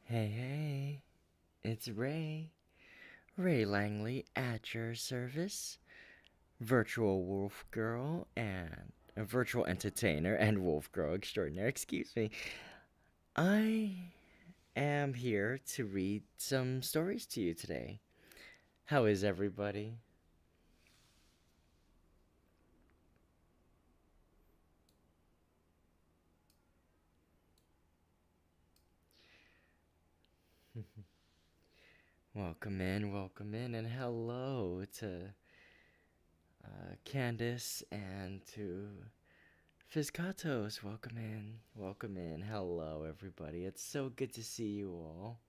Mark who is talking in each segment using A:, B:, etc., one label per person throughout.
A: Hey, hey, it's Ray Langley at your service, virtual wolf girl and a virtual entertainer and wolf girl extraordinaire. Excuse me. I am here to read some stories to you today. How is everybody? Welcome in, and hello to Candace and to Fizcatos. Welcome in. Hello, everybody. It's so good to see you all.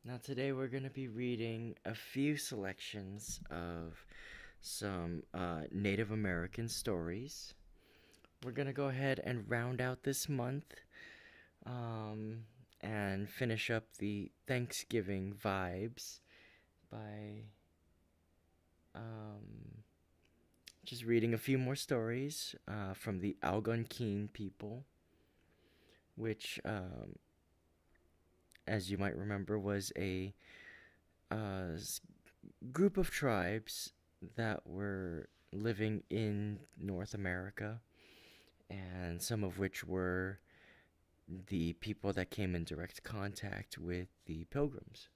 A: Now, today we're going to be reading a few selections of some Native American stories. We're going to go ahead and round out this month and finish up the Thanksgiving vibes by just reading a few more stories from the Algonquin people, which, as you might remember, was a group of tribes that were living in North America, and some of which were the people that came in direct contact with the pilgrims.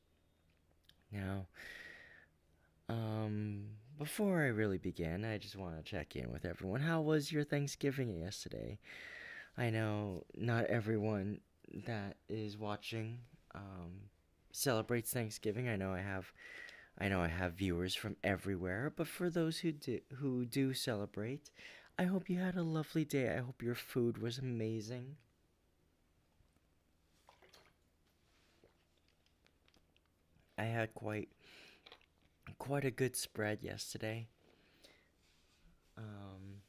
A: Now, um, before I really begin, I just want to check in with everyone. How was your Thanksgiving yesterday? I know not everyone that is watching um, celebrates Thanksgiving. I know I have viewers from everywhere, but for those who do celebrate, I hope you had a lovely day. I hope your food was amazing. I had quite a good spread yesterday. Um,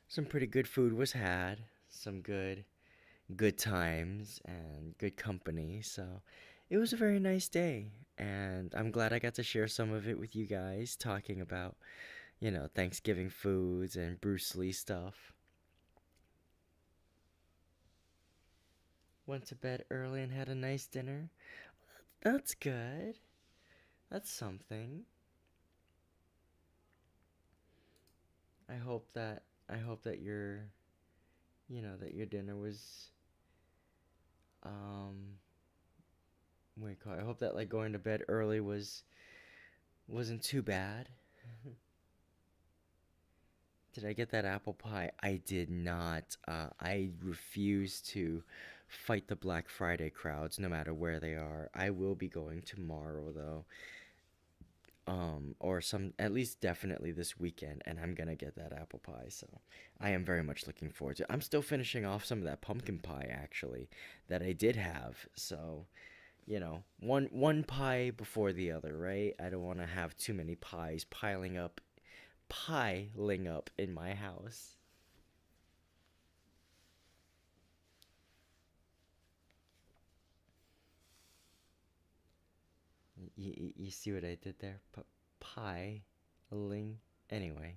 A: some pretty good food was had. Some good times and good company. So it was a very nice day, and I'm glad I got to share some of it with you guys, talking about Thanksgiving foods and Bruce Lee stuff. Went to bed early and had a nice dinner. That's good. That's something. I hope that your dinner was um what do you call it? I hope that like going to bed early wasn't too bad. Did I get that apple pie? I did not. I refuse to fight the Black Friday crowds no matter where they are. I will be going tomorrow though. Or some at least definitely this weekend, and I'm gonna get that apple pie. So I am very much looking forward to it. I'm still finishing off some of that pumpkin pie actually that I did have. So, one pie before the other, right? I don't want to have too many pies piling up in my house. You see what I did there? Piling. Anyway.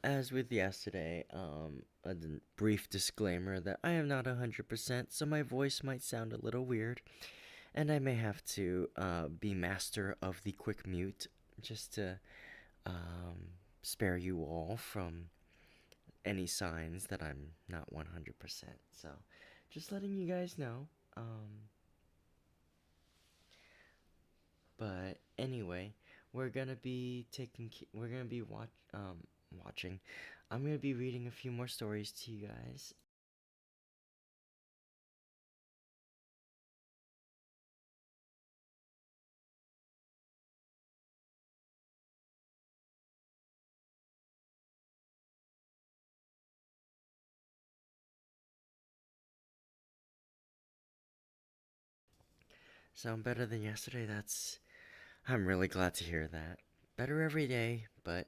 A: As with yesterday, brief disclaimer that I am not 100%, so my voice might sound a little weird, and I may have to be master of the quick mute just to spare you all from any signs that I'm not 100%. So, just letting you guys know. Um, but anyway, we're gonna be watching. I'm gonna be reading a few more stories to you guys. Sound better than yesterday? I'm really glad to hear that. Better every day, but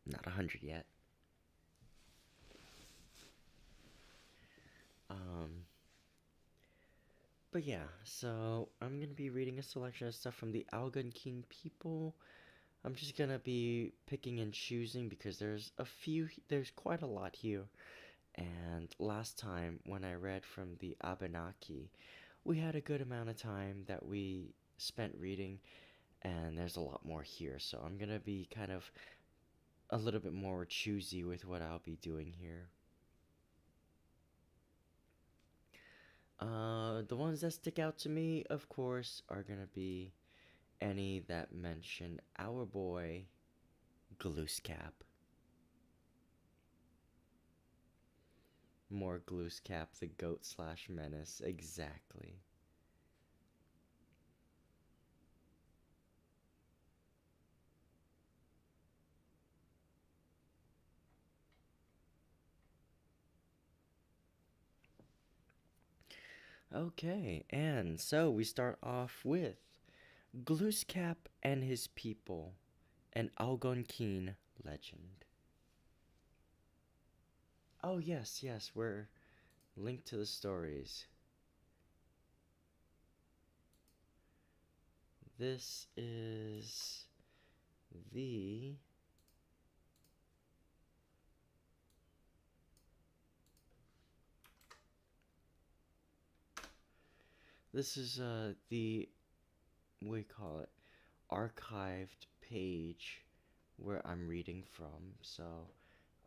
A: not 100 yet. Um, but yeah, so I'm gonna be reading a selection of stuff from the Algonquin people. I'm just gonna be picking and choosing because there's quite a lot here. And last time when I read from the Abenaki, we had a good amount of time that we spent reading, and there's a lot more here. So I'm gonna be kind of a little bit more choosy with what I'll be doing here. The ones that stick out to me, of course, are gonna be any that mention our boy Glooscap. More Glooscap, the goat slash menace, exactly. Okay, and so we start off with Glooscap and his people, an Algonquin legend. Oh yes, yes, we're linked to the stories. This is the the we call it archived page where I'm reading from. So,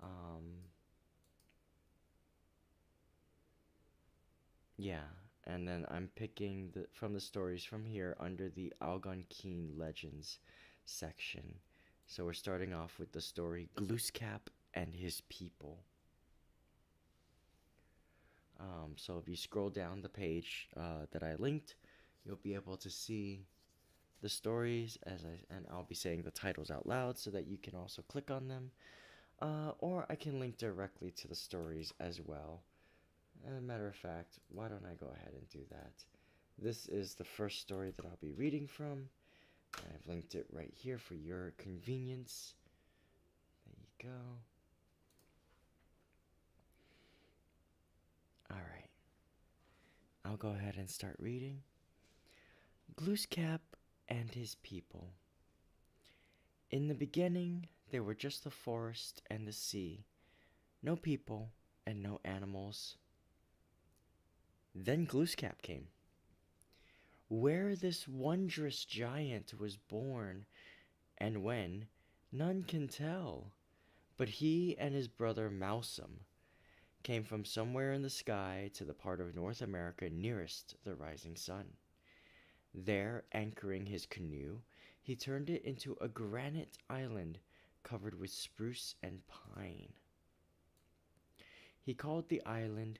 A: um, yeah, and then I'm picking from the stories from here under the Algonquin Legends section. So we're starting off with the story Glooskap and His People. So if you scroll down the page that I linked, you'll be able to see the stories and I'll be saying the titles out loud so that you can also click on them. Or I can link directly to the stories as well. As a matter of fact, why don't I go ahead and do that? This is the first story that I'll be reading from. I've linked it right here for your convenience. There you go. Alright, I'll go ahead and start reading. Glooskap and His People. In the beginning, there were just the forest and the sea, no people and no animals. Then Glooskap came. Where this wondrous giant was born and when, none can tell. But he and his brother Mousum came from somewhere in the sky to the part of North America nearest the rising sun. There, anchoring his canoe, he turned it into a granite island covered with spruce and pine. He called the island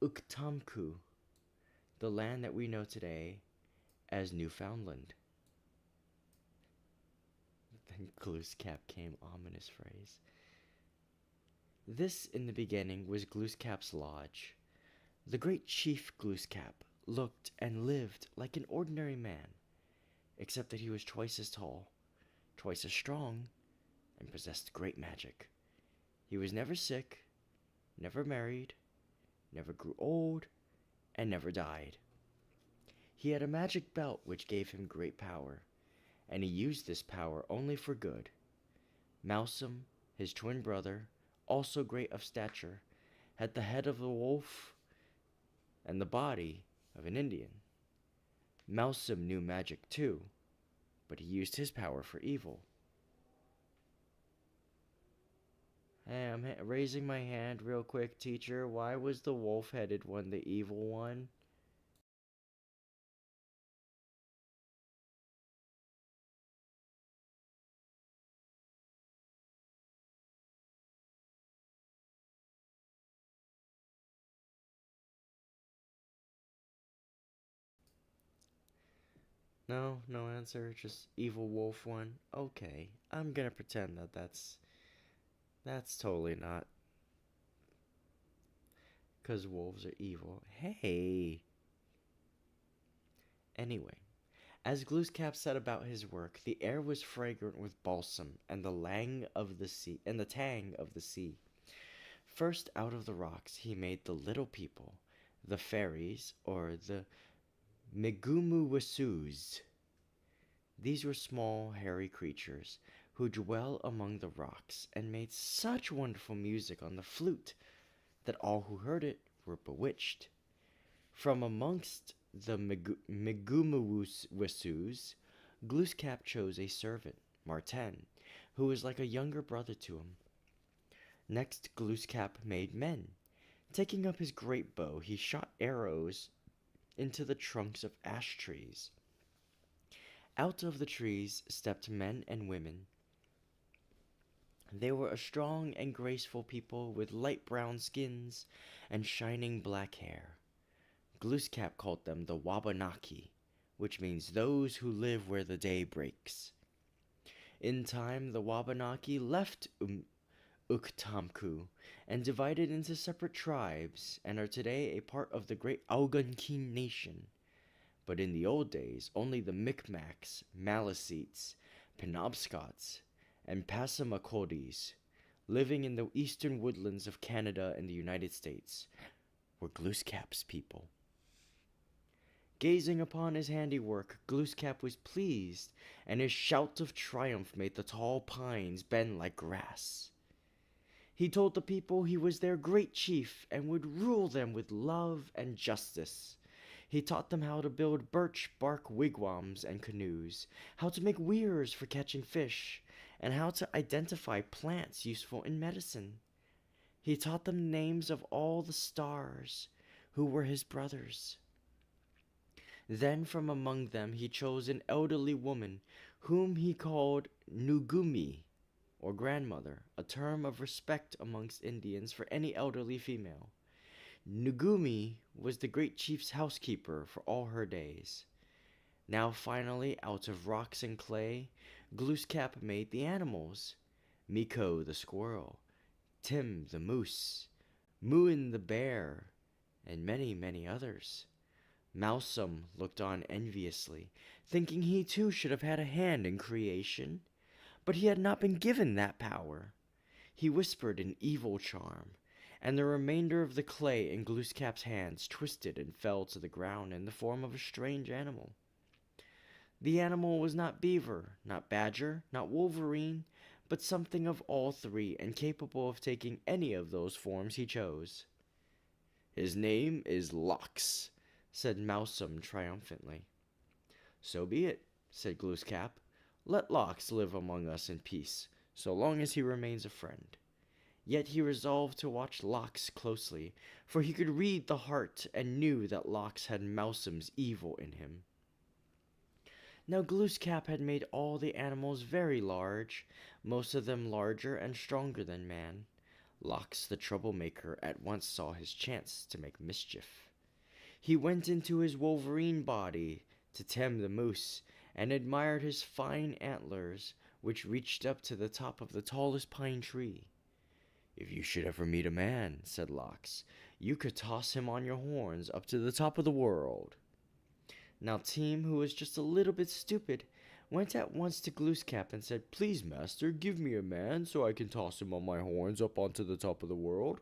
A: Uktamku, the land that we know today as Newfoundland. Then Glooskap came, ominous phrase. This, in the beginning, was Glooskap's lodge. The great chief Glooskap looked and lived like an ordinary man, except that he was twice as tall, twice as strong, and possessed great magic. He was never sick, never married, never grew old, and never died. He had a magic belt which gave him great power, and he used this power only for good. Mousum, his twin brother, also great of stature, had the head of a wolf and the body of an Indian. Mousum knew magic too, but he used his power for evil. Hey, I'm raising my hand real quick, teacher. Why was the wolf-headed one the evil one? No, no answer, just evil wolf one. Okay, I'm gonna pretend that that's totally not, 'cause wolves are evil. Hey. Anyway, as Glooskap set about his work, the air was fragrant with balsam and the tang of the sea. First out of the rocks he made the little people, the fairies, or the Migumuwasu's. These were small, hairy creatures who dwell among the rocks and made such wonderful music on the flute that all who heard it were bewitched. From amongst the Migumuwasu's, Glooskap chose a servant, Martin, who was like a younger brother to him. Next, Glooskap made men. Taking up his great bow, he shot arrows into the trunks of ash trees. Out of the trees stepped men and women. They were a strong and graceful people with light brown skins and shining black hair. Glooskap called them the Wabanaki, which means those who live where the day breaks. In time, the Wabanaki left Uktamku and divided into separate tribes and are today a part of the great Algonquin nation. But in the old days, only the Micmacs, Maliseets, Penobscots, and Passamaquoddies, living in the eastern woodlands of Canada and the United States, were Glooskap's people. Gazing upon his handiwork, Glooskap was pleased, and his shout of triumph made the tall pines bend like grass. He told the people he was their great chief and would rule them with love and justice. He taught them how to build birch bark wigwams and canoes, how to make weirs for catching fish, and how to identify plants useful in medicine. He taught them names of all the stars, who were his brothers. Then from among them he chose an elderly woman, whom he called Nugumi, or grandmother, a term of respect amongst Indians for any elderly female. Nugumi was the great chief's housekeeper for all her days. Now finally, out of rocks and clay, Glooskap made the animals: Miko the squirrel, Tim the moose, Muin the bear, and many, many others. Mousum looked on enviously, thinking he too should have had a hand in creation, but he had not been given that power. He whispered an evil charm, and the remainder of the clay in Glooskap's hands twisted and fell to the ground in the form of a strange animal. The animal was not beaver, not badger, not wolverine, but something of all three and capable of taking any of those forms he chose. "His name is Lox," said Mousum triumphantly. "So be it," said Glooskap. "Let Lox live among us in peace, so long as he remains a friend." Yet he resolved to watch Lox closely, for he could read the heart and knew that Lox had Mousum's evil in him. Now Glooskap had made all the animals very large, most of them larger and stronger than man. Lox the troublemaker at once saw his chance to make mischief. He went into his wolverine body to Tem the moose, and admired his fine antlers, which reached up to the top of the tallest pine tree. "If you should ever meet a man," said Lox, "you could toss him on your horns up to the top of the world." Now Tim, who was just a little bit stupid, went at once to Glooskap and said, "Please, master, give me a man so I can toss him on my horns up onto the top of the world."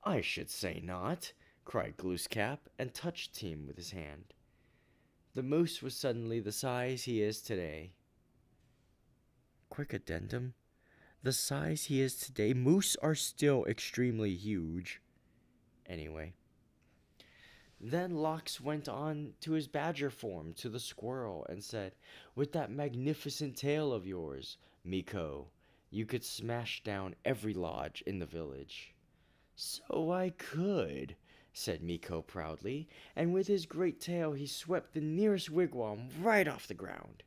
A: "I should say not," cried Glooskap, and touched Tim with his hand. The moose was suddenly the size he is today. Quick addendum: the size he is today, moose are still extremely huge. Anyway. Then Lox went on to his badger form, to the squirrel, and said, "With that magnificent tail of yours, Miko, you could smash down every lodge in the village." "So I could," said Miko proudly, and with his great tail he swept the nearest wigwam right off the ground.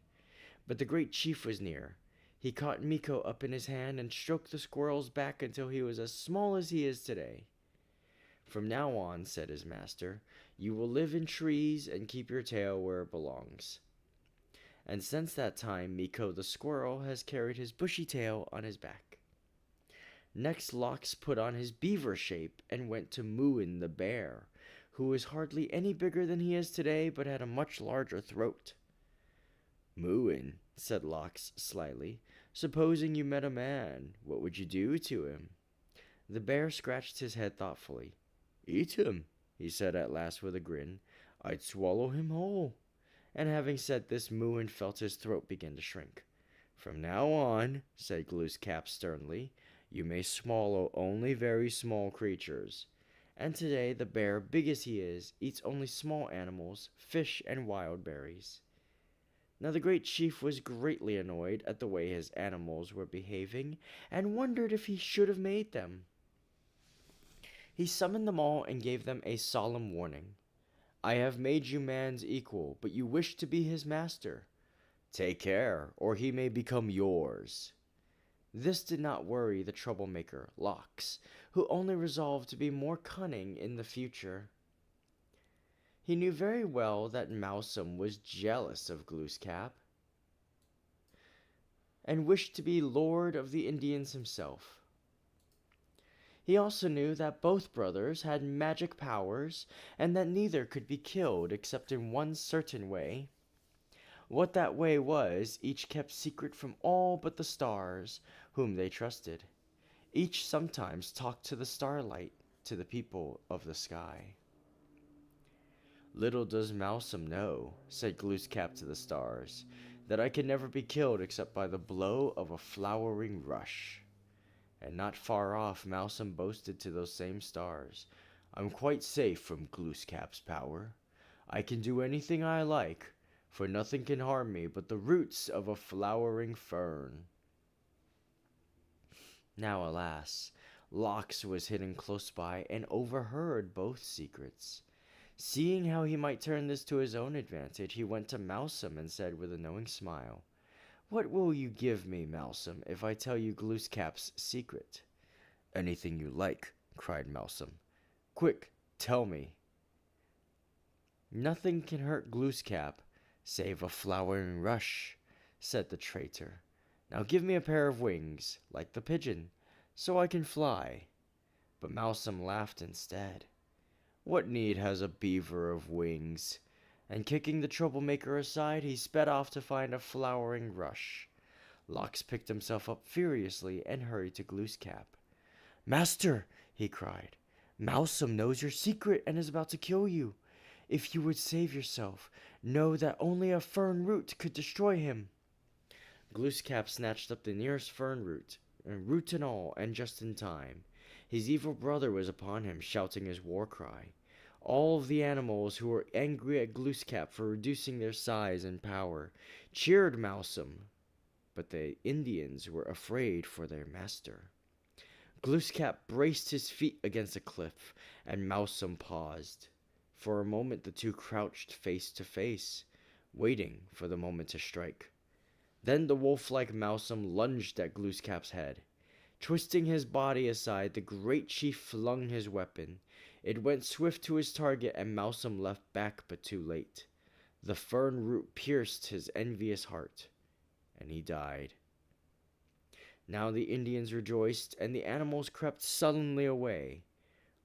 A: But the great chief was near. He caught Miko up in his hand and stroked the squirrel's back until he was as small as he is today. "From now on," said his master, "you will live in trees and keep your tail where it belongs." And since that time, Miko the squirrel has carried his bushy tail on his back. Next, Lox put on his beaver shape and went to Muin the bear, who was hardly any bigger than he is today, but had a much larger throat. "Muin," said Lox slyly, "supposing you met a man, what would you do to him?" The bear scratched his head thoughtfully. "Eat him," he said at last with a grin. "I'd swallow him whole." And having said this, Muin felt his throat begin to shrink. "From now on," said Glooskap sternly, "you may swallow only very small creatures." And today the bear, big as he is, eats only small animals, fish, and wild berries. Now the great chief was greatly annoyed at the way his animals were behaving, and wondered if he should have made them. He summoned them all and gave them a solemn warning. "I have made you man's equal, but you wish to be his master. Take care, or he may become yours." This did not worry the troublemaker, Lox, who only resolved to be more cunning in the future. He knew very well that Mousum was jealous of Glooskap, and wished to be lord of the Indians himself. He also knew that both brothers had magic powers, and that neither could be killed except in one certain way. What that way was, each kept secret from all but the stars, whom they trusted. Each sometimes talked to the starlight, to the people of the sky. Little does Mousom know, said Glooskap to the stars, that I can never be killed except by the blow of a flowering rush. And not far off, Mousom boasted to those same stars, I'm quite safe from Glooskap's power. I can do anything I like, for nothing can harm me but the roots of a flowering fern. Now, alas, Lox was hidden close by and overheard both secrets. Seeing how he might turn this to his own advantage, he went to Mousom and said with a knowing smile, What will you give me, Mousom, if I tell you Glooskap's secret? Anything you like, cried Mousom. Quick, tell me. Nothing can hurt Glooskap save a flowering rush, said the traitor. Now give me a pair of wings, like the pigeon, so I can fly. But Mousom laughed instead. What need has a beaver of wings? And kicking the troublemaker aside, he sped off to find a flowering rush. Lox picked himself up furiously and hurried to Glooskap. Master, he cried, Mousom knows your secret and is about to kill you. If you would save yourself, know that only a fern root could destroy him. Glooskap snatched up the nearest fern root and all, and just in time. His evil brother was upon him, shouting his war cry. All of the animals who were angry at Glooskap for reducing their size and power cheered Mousom, but the Indians were afraid for their master. Glooskap braced his feet against a cliff, and Mousom paused. For a moment the two crouched face to face, waiting for the moment to strike. Then the wolf-like Mousom lunged at Glooskap's head. Twisting his body aside, the great chief flung his weapon. It went swift to his target, and Mousom leapt back, but too late. The fern root pierced his envious heart, and he died. Now the Indians rejoiced, and the animals crept sullenly away.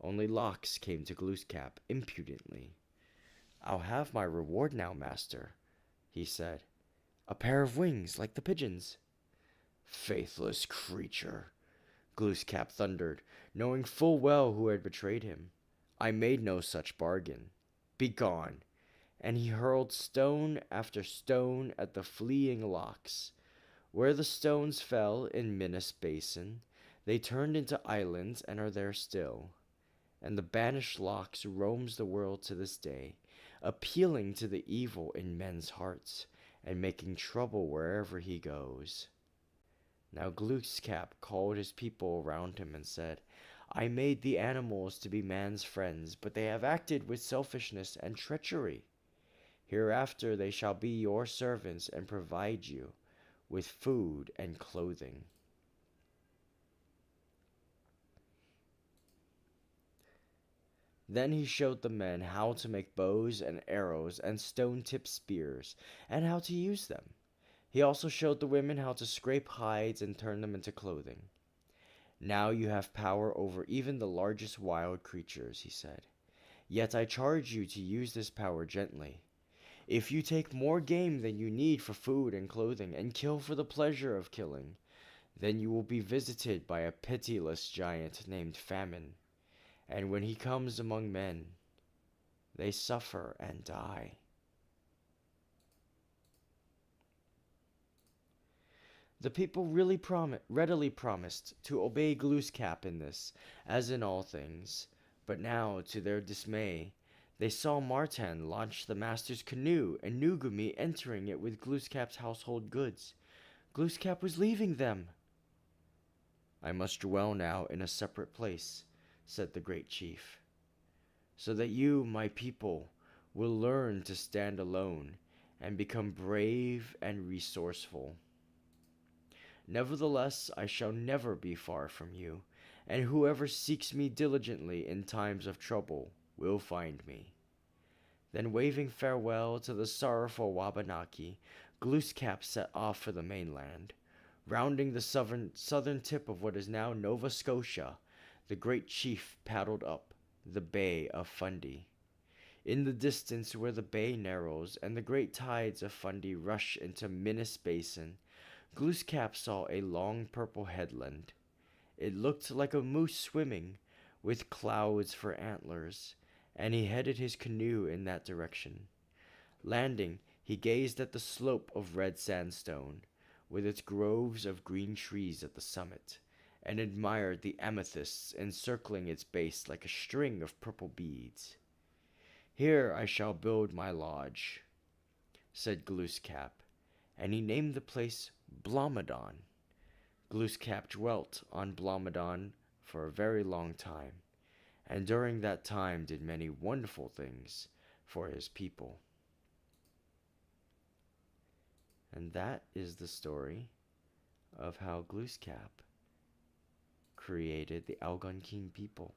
A: Only Lox came to Glooskap impudently. I'll have my reward now, master, he said. A pair of wings, like the pigeons. Faithless creature, Glooskap thundered, knowing full well who had betrayed him. I made no such bargain. Begone! And he hurled stone after stone at the fleeing Lox. Where the stones fell in Minas Basin, they turned into islands and are there still. And the banished Lox roams the world to this day, appealing to the evil in men's hearts, and making trouble wherever he goes. Now Glooskap called his people around him and said, I made the animals to be man's friends, but they have acted with selfishness and treachery. Hereafter they shall be your servants and provide you with food and clothing. Then he showed the men how to make bows and arrows and stone-tipped spears, and how to use them. He also showed the women how to scrape hides and turn them into clothing. Now you have power over even the largest wild creatures, he said. Yet I charge you to use this power gently. If you take more game than you need for food and clothing, and kill for the pleasure of killing, then you will be visited by a pitiless giant named Famine. And when he comes among men, they suffer and die. The people readily promised to obey Glooskap in this, as in all things. But now, to their dismay, they saw Marten launch the master's canoe and Nugumi entering it with Glooskap's household goods. Glooskap was leaving them. I must dwell now in a separate place, said the great chief, so that you, my people, will learn to stand alone and become brave and resourceful. Nevertheless, I shall never be far from you, and whoever seeks me diligently in times of trouble will find me. Then waving farewell to the sorrowful Wabanaki, Glooskap set off for the mainland. Rounding the southern tip of what is now Nova Scotia, the great chief paddled up the Bay of Fundy. In the distance, where the bay narrows and the great tides of Fundy rush into Minas Basin, Glooskap saw a long purple headland. It looked like a moose swimming, with clouds for antlers, and he headed his canoe in that direction. Landing, he gazed at the slope of red sandstone, with its groves of green trees at the summit, and admired the amethysts encircling its base like a string of purple beads. "Here I shall build my lodge," said Glooskap, and he named the place Blomidon. Glooskap dwelt on Blomidon for a very long time, and during that time did many wonderful things for his people. And that is the story of how Glooskap created the Algonquin people.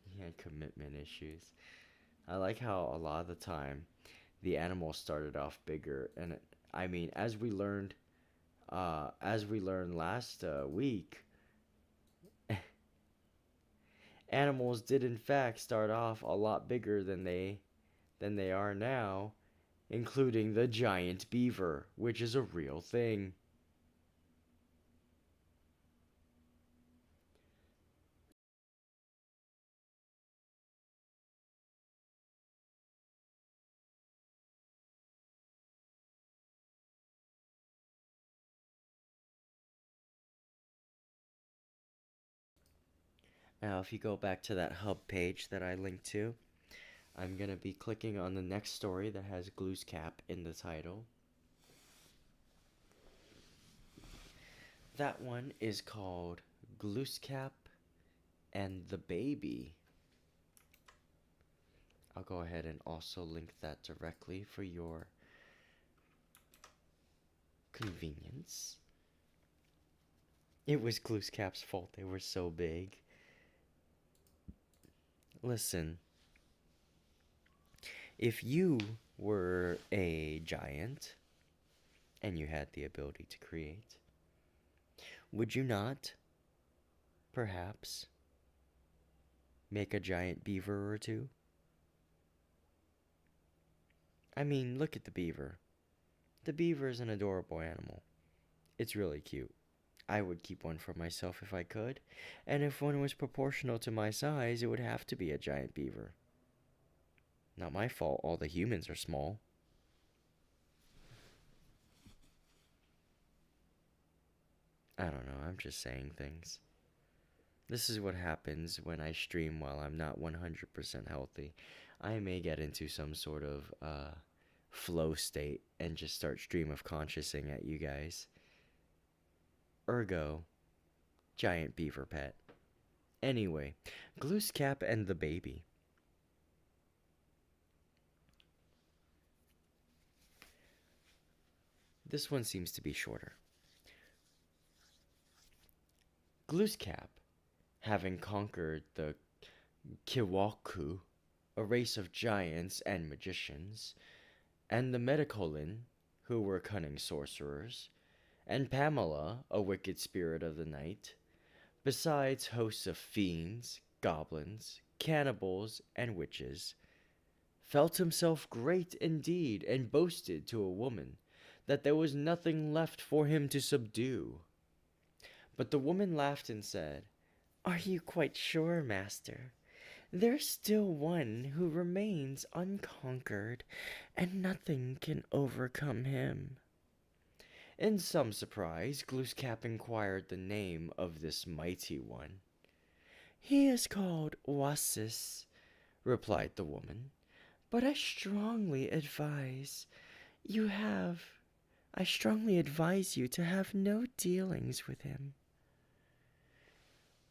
A: He had commitment issues. I like how a lot of the time the animals started off bigger, and I mean, as we learned last week, animals did in fact start off a lot bigger than they are now, including the giant beaver, which is a real thing. Now, if you go back to that hub page that I linked to, I'm going to be clicking on the next story that has Glooskap in the title. That one is called Glooskap and the Baby. I'll go ahead and also link that directly for your convenience. It was Glooskap's fault, they were so big. Listen, if you were a giant and you had the ability to create, would you not, perhaps, make a giant beaver or two? I mean, look at the beaver. The beaver is an adorable animal. It's really cute. I would keep one for myself if I could, and if one was proportional to my size, it would have to be a giant beaver. Not my fault all the humans are small. I don't know, I'm just saying things. This is what happens when I stream while I'm not 100% healthy. I may get into some sort of flow state and just start stream of consciousing at you guys. Ergo, giant beaver pet. Anyway, Glooskap and the Baby. This one seems to be shorter. Glooskap, having conquered the Kiwaku, a race of giants and magicians, and the Medicolin, who were cunning sorcerers, and Pamela, a wicked spirit of the night, besides hosts of fiends, goblins, cannibals, and witches, felt himself great indeed, and boasted to a woman that there was nothing left for him to subdue. But the woman laughed and said, "Are you quite sure, master? There's still one who remains unconquered, and nothing can overcome him." In some surprise, Glooskap inquired the name of this mighty one. "He is called Wasis," replied the woman, "but you have I strongly advise you to have no dealings with him."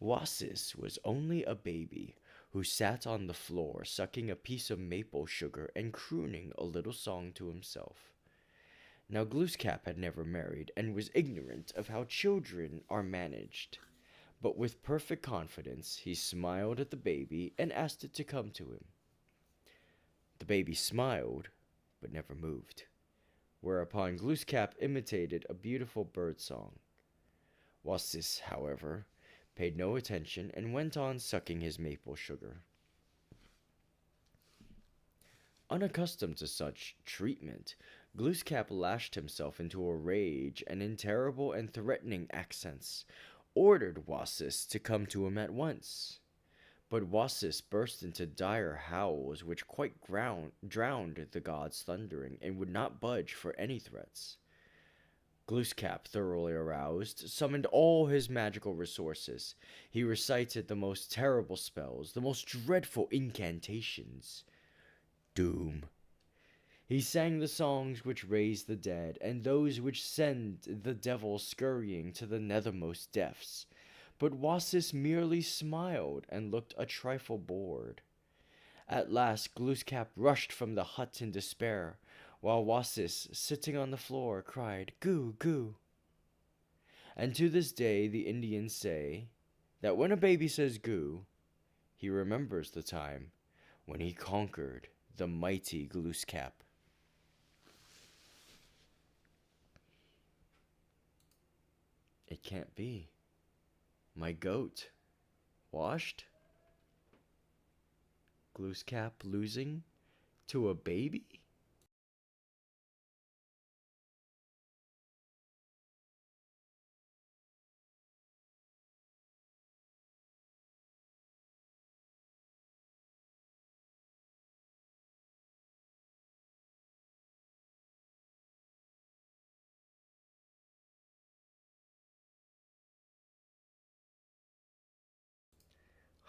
A: Wasis was only a baby who sat on the floor sucking a piece of maple sugar and crooning a little song to himself. Now Glooskap had never married and was ignorant of how children are managed, but with perfect confidence he smiled at the baby and asked it to come to him. The baby smiled, but never moved. Whereupon Glooskap imitated a beautiful bird song. Wasis, however, paid no attention and went on sucking his maple sugar. Unaccustomed to such treatment, Glooskap lashed himself into a rage and in terrible and threatening accents ordered Wasis to come to him at once. But Wasis burst into dire howls which quite drowned the god's thundering and would not budge for any threats. Glooskap, thoroughly aroused, summoned all his magical resources. He recited the most terrible spells, the most dreadful incantations. Doom. He sang the songs which raise the dead, and those which send the devil scurrying to the nethermost depths. But Wasis merely smiled and looked a trifle bored. At last Glooskap rushed from the hut in despair, while Wasis, sitting on the floor, cried, "Goo, goo." And to this day the Indians say that when a baby says "goo," he remembers the time when he conquered the mighty Glooskap. It can't be. My goat. Washed? Glooskap losing to a baby?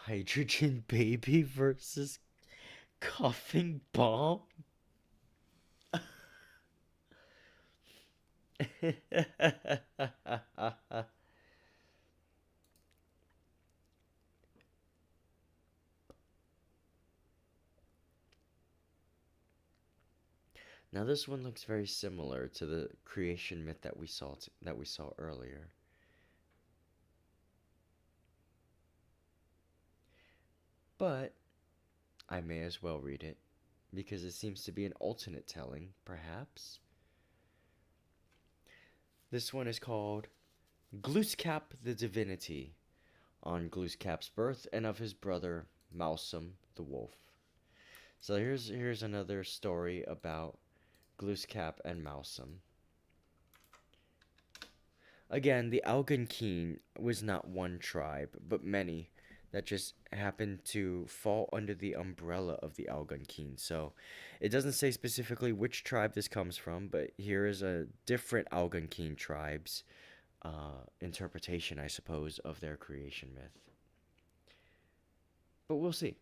A: Hydrogen baby versus coughing bomb? Now this one looks very similar to the creation myth that we saw earlier. But I may as well read it because it seems to be an alternate telling, perhaps. This one is called Glooskap the Divinity, on Glooskap's birth and of his brother Malsum the Wolf. So here's another story about Glooskap and Malsum. Again, the Algonquin was not one tribe, but many that just happened to fall under the umbrella of the Algonquin. So it doesn't say specifically which tribe this comes from, but here is a different Algonquin tribe's interpretation, I suppose, of their creation myth. But we'll see.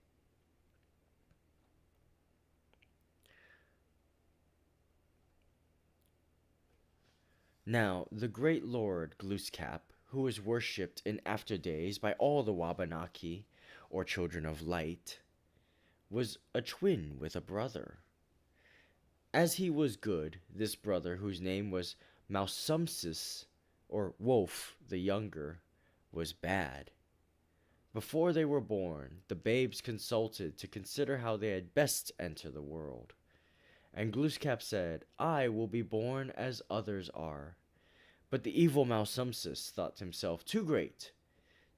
A: Now, the great lord Glooskap, who was worshipped in after days by all the Wabanaki, or children of light, was a twin with a brother. As he was good, this brother, whose name was Mausumsis, or Wolf the younger, was bad. Before they were born, the babes consulted to consider how they had best enter the world. And Glooskap said, "I will be born as others are." But the evil Malsumsis thought himself too great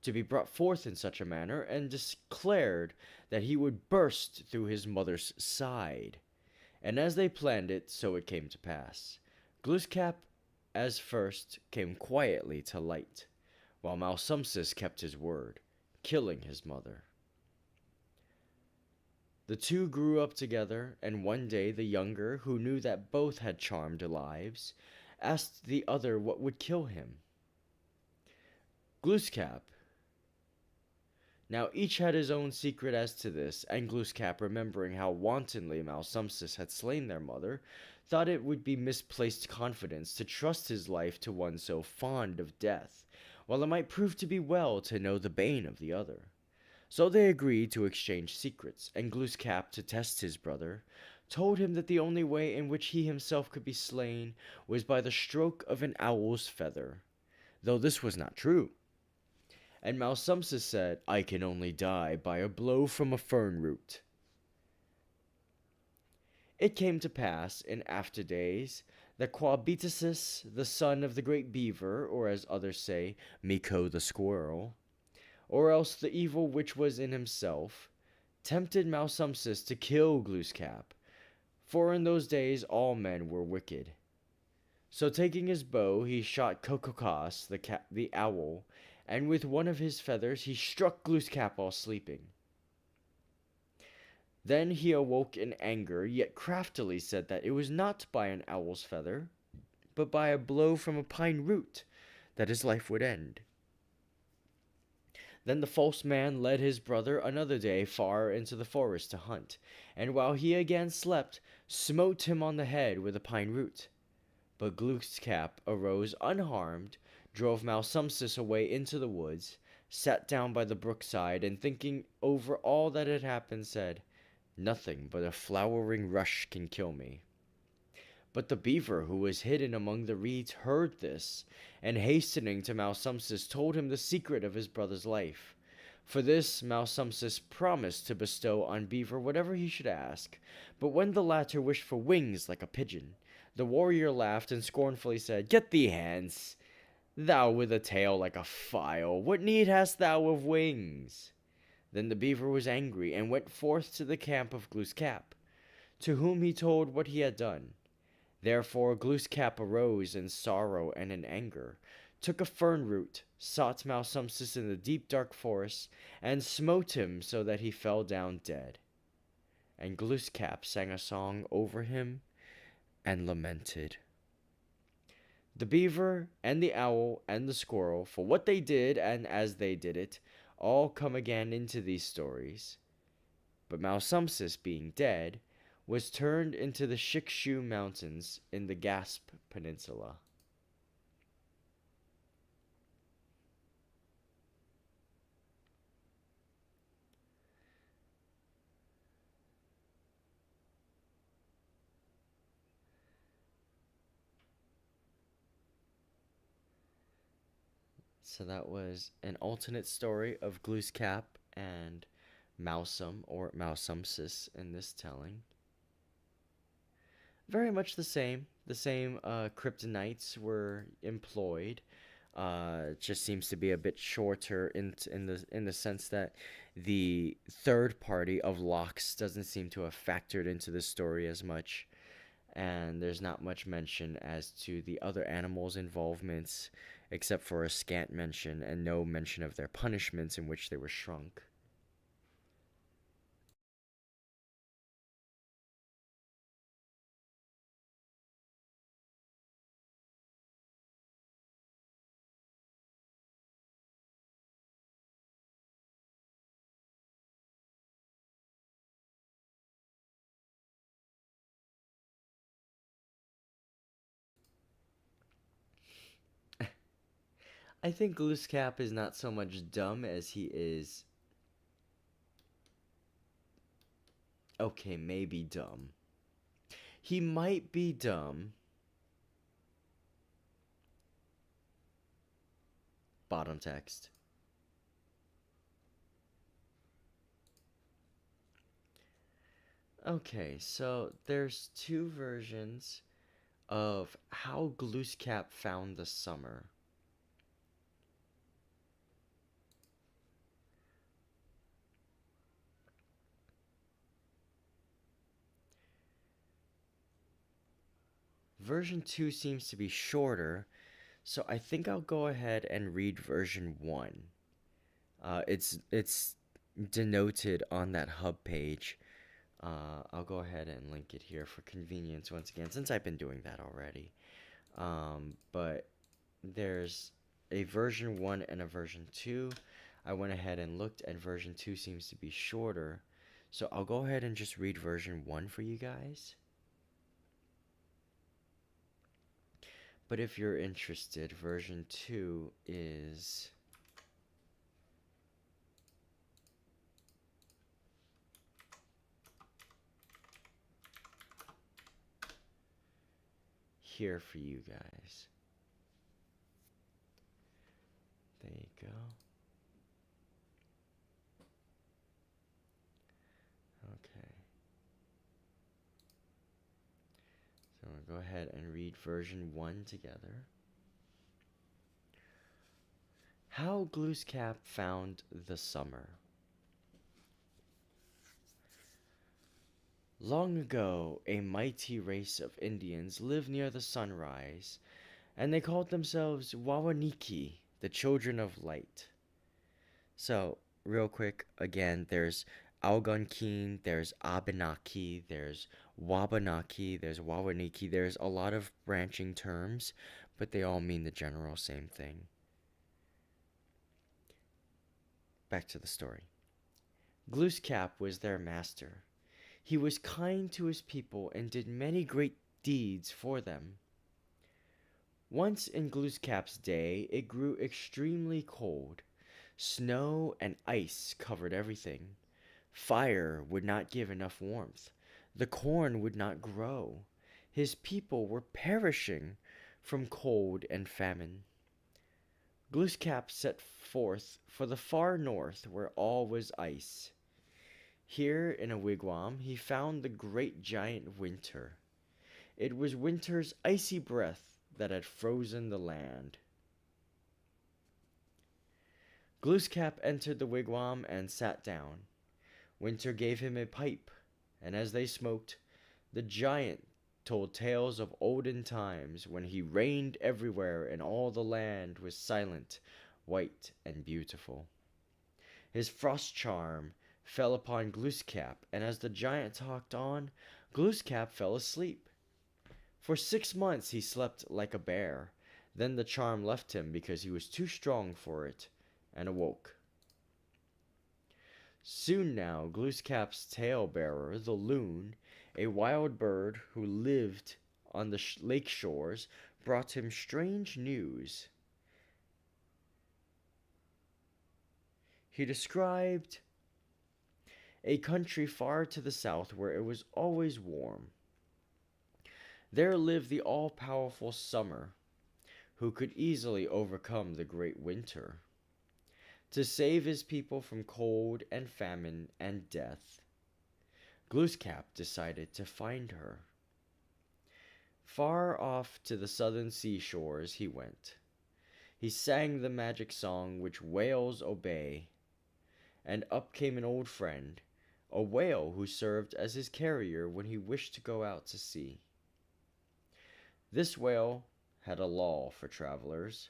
A: to be brought forth in such a manner, and declared that he would burst through his mother's side. And as they planned it, so it came to pass. Glooskap, as first, came quietly to light, while Malsumsis kept his word, killing his mother. The two grew up together, and one day the younger, who knew that both had charmed lives, asked the other what would kill him. Glooskap. Now each had his own secret as to this, and Glooskap, remembering how wantonly Malsumsis had slain their mother, thought it would be misplaced confidence to trust his life to one so fond of death, while it might prove to be well to know the bane of the other. So they agreed to exchange secrets, and Glooskap, to test his brother, told him that the only way in which he himself could be slain was by the stroke of an owl's feather, though this was not true. And Malsumsis said, "I can only die by a blow from a fern root." It came to pass in after days that Quabetus, the son of the great beaver, or as others say, Miko the squirrel, or else the evil which was in himself, tempted Malsumsis to kill Glooskap, for in those days all men were wicked. So taking his bow, he shot Kokokos, the owl, and with one of his feathers he struck Glooskap while sleeping. Then he awoke in anger, yet craftily said that it was not by an owl's feather, but by a blow from a pine root, that his life would end. Then the false man led his brother another day far into the forest to hunt, and while he again slept, smote him on the head with a pine root. But Glooskap arose unharmed, drove Malsumsis away into the woods, sat down by the brookside, and thinking over all that had happened, said, "Nothing but a flowering rush can kill me." But the beaver who was hidden among the reeds heard this, and hastening to Malsumsis told him the secret of his brother's life. For this Malsumsis promised to bestow on Beaver whatever he should ask, but when the latter wished for wings like a pigeon, the warrior laughed and scornfully said, "Get thee hence, thou with a tail like a file, what need hast thou of wings?" Then the beaver was angry, and went forth to the camp of Glooskap, to whom he told what he had done. Therefore Glooskap arose in sorrow and in anger, took a fern root, sought Malsumsis in the deep dark forest, and smote him so that he fell down dead. And Glooskap sang a song over him and lamented. The beaver and the owl and the squirrel, for what they did and as they did it, all come again into these stories. But Malsumsis, being dead, was turned into the Shikshu Mountains in the Gasp Peninsula. So that was an alternate story of Glooskap and Mousum, or Malsumsis in this telling. Very much the same. The same kryptonites were employed. It just seems to be a bit shorter in the sense that the third party of Lox doesn't seem to have factored into the story as much, and there's not much mention as to the other animals' involvements, except for a scant mention and no mention of their punishments in which they were shrunk. I think Glooskap is not so much dumb as he is. Okay, maybe dumb. He might be dumb. Bottom text. Okay, so there's two versions of how Glooskap found the summer. Version 2 seems to be shorter, so I think I'll go ahead and read version 1. It's denoted on that hub page. I'll go ahead and link it here for convenience once again, since I've been doing that already. But there's a version 1 and a version 2. I went ahead and looked, and version 2 seems to be shorter. So I'll go ahead and just read version 1 for you guys. But if you're interested, version 2 is here for you guys. There you go. Okay. I'll go ahead and read version 1 together. How Glooskap Found the Summer. Long ago, a mighty race of Indians lived near the sunrise, and they called themselves Wawaniki, the children of light. So, real quick, again, there's Algonquin, there's Abenaki, there's Wabanaki, there's Wawaniki. There's a lot of branching terms, but they all mean the general same thing. Back to the story. Glooskap was their master. He was kind to his people and did many great deeds for them. Once in Glooskap's day, it grew extremely cold. Snow and ice covered everything. Fire would not give enough warmth. The corn would not grow. His people were perishing from cold and famine. Glooskap set forth for the far north where all was ice. Here in a wigwam he found the great giant Winter. It was Winter's icy breath that had frozen the land. Glooskap entered the wigwam and sat down. Winter gave him a pipe, and as they smoked, the giant told tales of olden times when he reigned everywhere and all the land was silent, white, and beautiful. His frost charm fell upon Glooskap, and as the giant talked on, Glooskap fell asleep. For 6 months he slept like a bear. Then the charm left him because he was too strong for it, and awoke. Soon now Glooskap's tail-bearer, the loon, a wild bird who lived on the lake shores, brought him strange news. He described a country far to the south where it was always warm. There lived the all-powerful Summer, who could easily overcome the great Winter. To save his people from cold and famine and death, Glooskap decided to find her. Far off to the southern seashores he went. He sang the magic song which whales obey, and up came an old friend, a whale who served as his carrier when he wished to go out to sea. This whale had a law for travelers.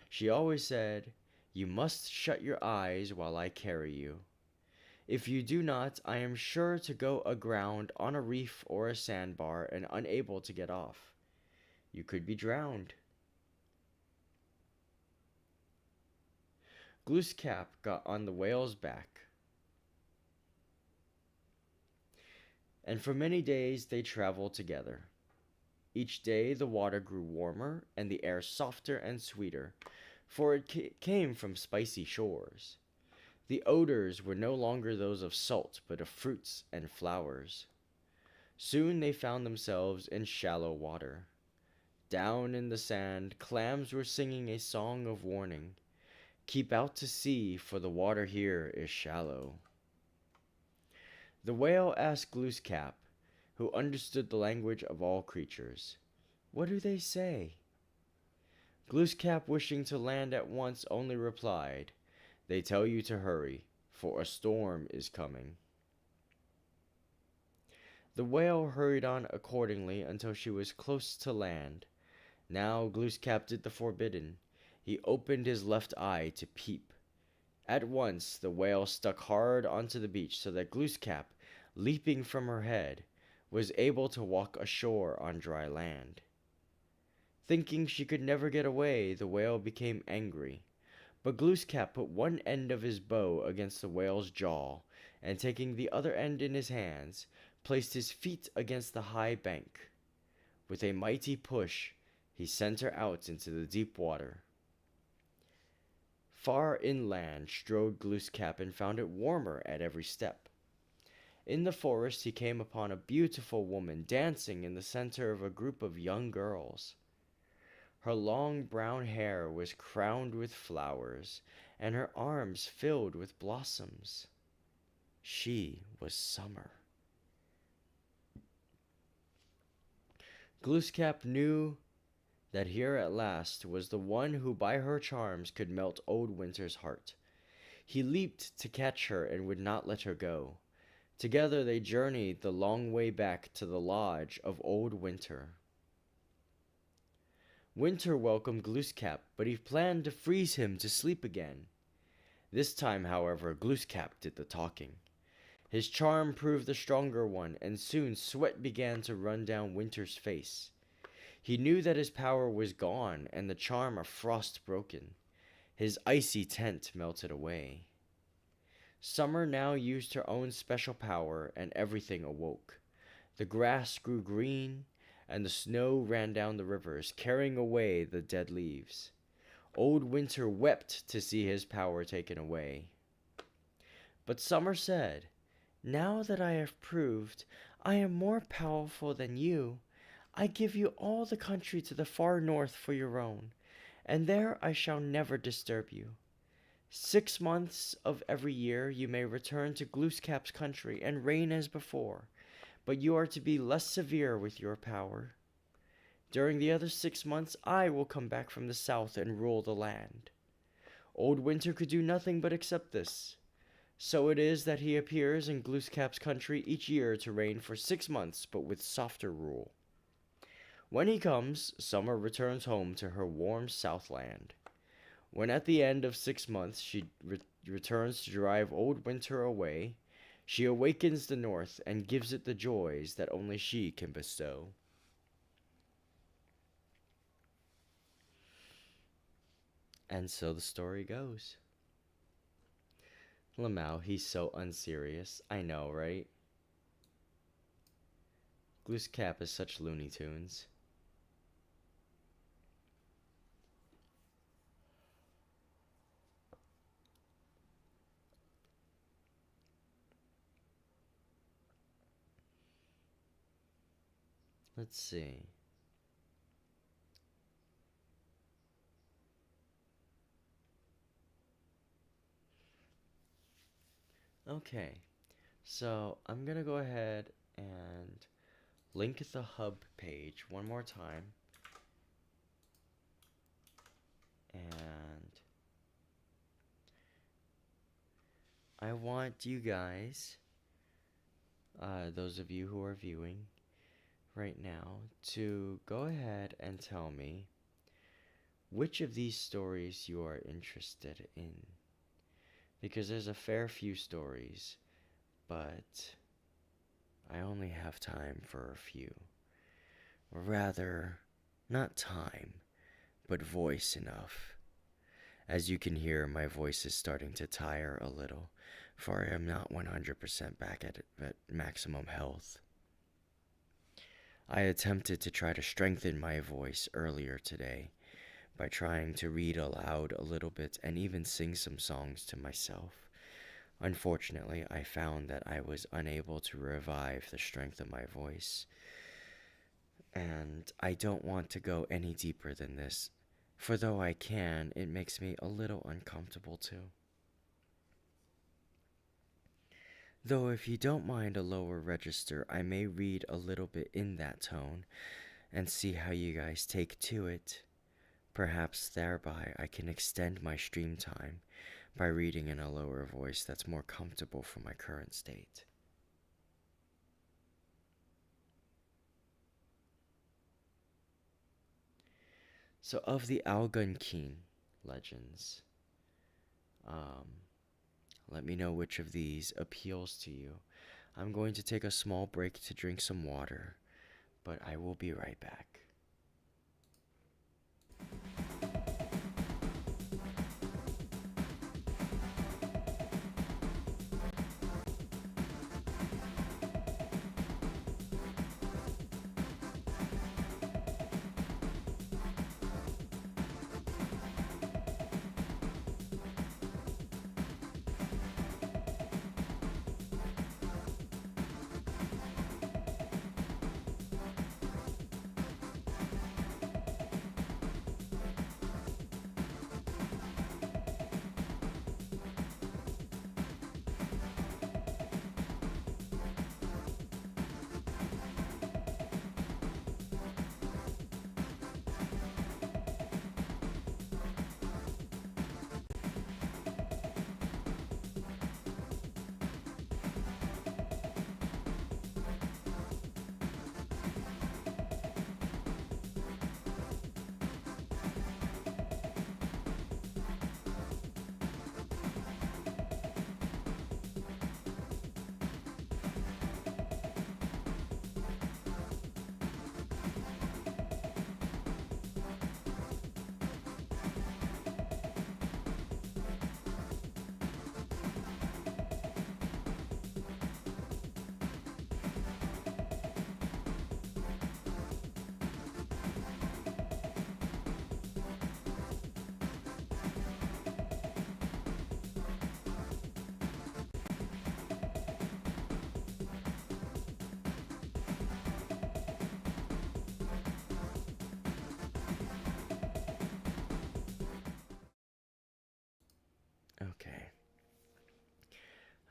A: She always said, "You must shut your eyes while I carry you. If you do not, I am sure to go aground on a reef or a sandbar and unable to get off. You could be drowned." Glooskap got on the whale's back, and for many days they traveled together. Each day the water grew warmer and the air softer and sweeter, for it came from spicy shores. The odors were no longer those of salt, but of fruits and flowers. Soon they found themselves in shallow water. Down in the sand, clams were singing a song of warning. "Keep out to sea, for the water here is shallow." The whale asked Glooskap, who understood the language of all creatures, "What do they say?" Glooskap, wishing to land at once, only replied, "They tell you to hurry, for a storm is coming." The whale hurried on accordingly until she was close to land. Now Glooskap did the forbidden. He opened his left eye to peep. At once the whale stuck hard onto the beach so that Glooskap, leaping from her head, was able to walk ashore on dry land. Thinking she could never get away, the whale became angry. But Glooskap put one end of his bow against the whale's jaw, and taking the other end in his hands, placed his feet against the high bank. With a mighty push, he sent her out into the deep water. Far inland strode Glooskap and found it warmer at every step. In the forest he came upon a beautiful woman dancing in the center of a group of young girls. Her long brown hair was crowned with flowers, and her arms filled with blossoms. She was Summer. Glooskap knew that here at last was the one who by her charms could melt old Winter's heart. He leaped to catch her and would not let her go. Together they journeyed the long way back to the lodge of old Winter. Winter welcomed Glooskap, but he planned to freeze him to sleep again. This time, however, Glooskap did the talking. His charm proved the stronger one, and soon sweat began to run down Winter's face. He knew that his power was gone and the charm of frost broken. His icy tent melted away. Summer now used her own special power, and everything awoke. The grass grew green, and the snow ran down the rivers, carrying away the dead leaves. Old Winter wept to see his power taken away. But Summer said, "Now that I have proved I am more powerful than you, I give you all the country to the far north for your own, and there I shall never disturb you. 6 months of every year you may return to Glooskap's country and reign as before, but you are to be less severe with your power. During the other 6 months I will come back from the south and rule the land." Old Winter could do nothing but accept this. So it is that he appears in Glooskap's country each year to reign for 6 months, but with softer rule. When he comes, Summer returns home to her warm Southland. When at the end of 6 months she returns to drive old Winter away, she awakens the North and gives it the joys that only she can bestow. And so the story goes. Lamau, he's so unserious. I know, right? Glooskap is such Looney Tunes. Let's see. Okay, so I'm gonna go ahead and link the hub page one more time. And I want you guys, those of you who are viewing right now, to go ahead and tell me which of these stories you are interested in. Because there's a fair few stories, but I only have time for a few. Or rather, not time, but voice enough. As you can hear, my voice is starting to tire a little, for I am not 100% back at maximum health. I attempted to try to strengthen my voice earlier today by trying to read aloud a little bit and even sing some songs to myself. Unfortunately, I found that I was unable to revive the strength of my voice. And I don't want to go any deeper than this, for though I can, it makes me a little uncomfortable too. Though if you don't mind a lower register, I may read a little bit in that tone and see how you guys take to it. Perhaps thereby I can extend my stream time by reading in a lower voice that's more comfortable for my current state. So of the Algonquin legends, let me know which of these appeals to you. I'm going to take a small break to drink some water, but I will be right back.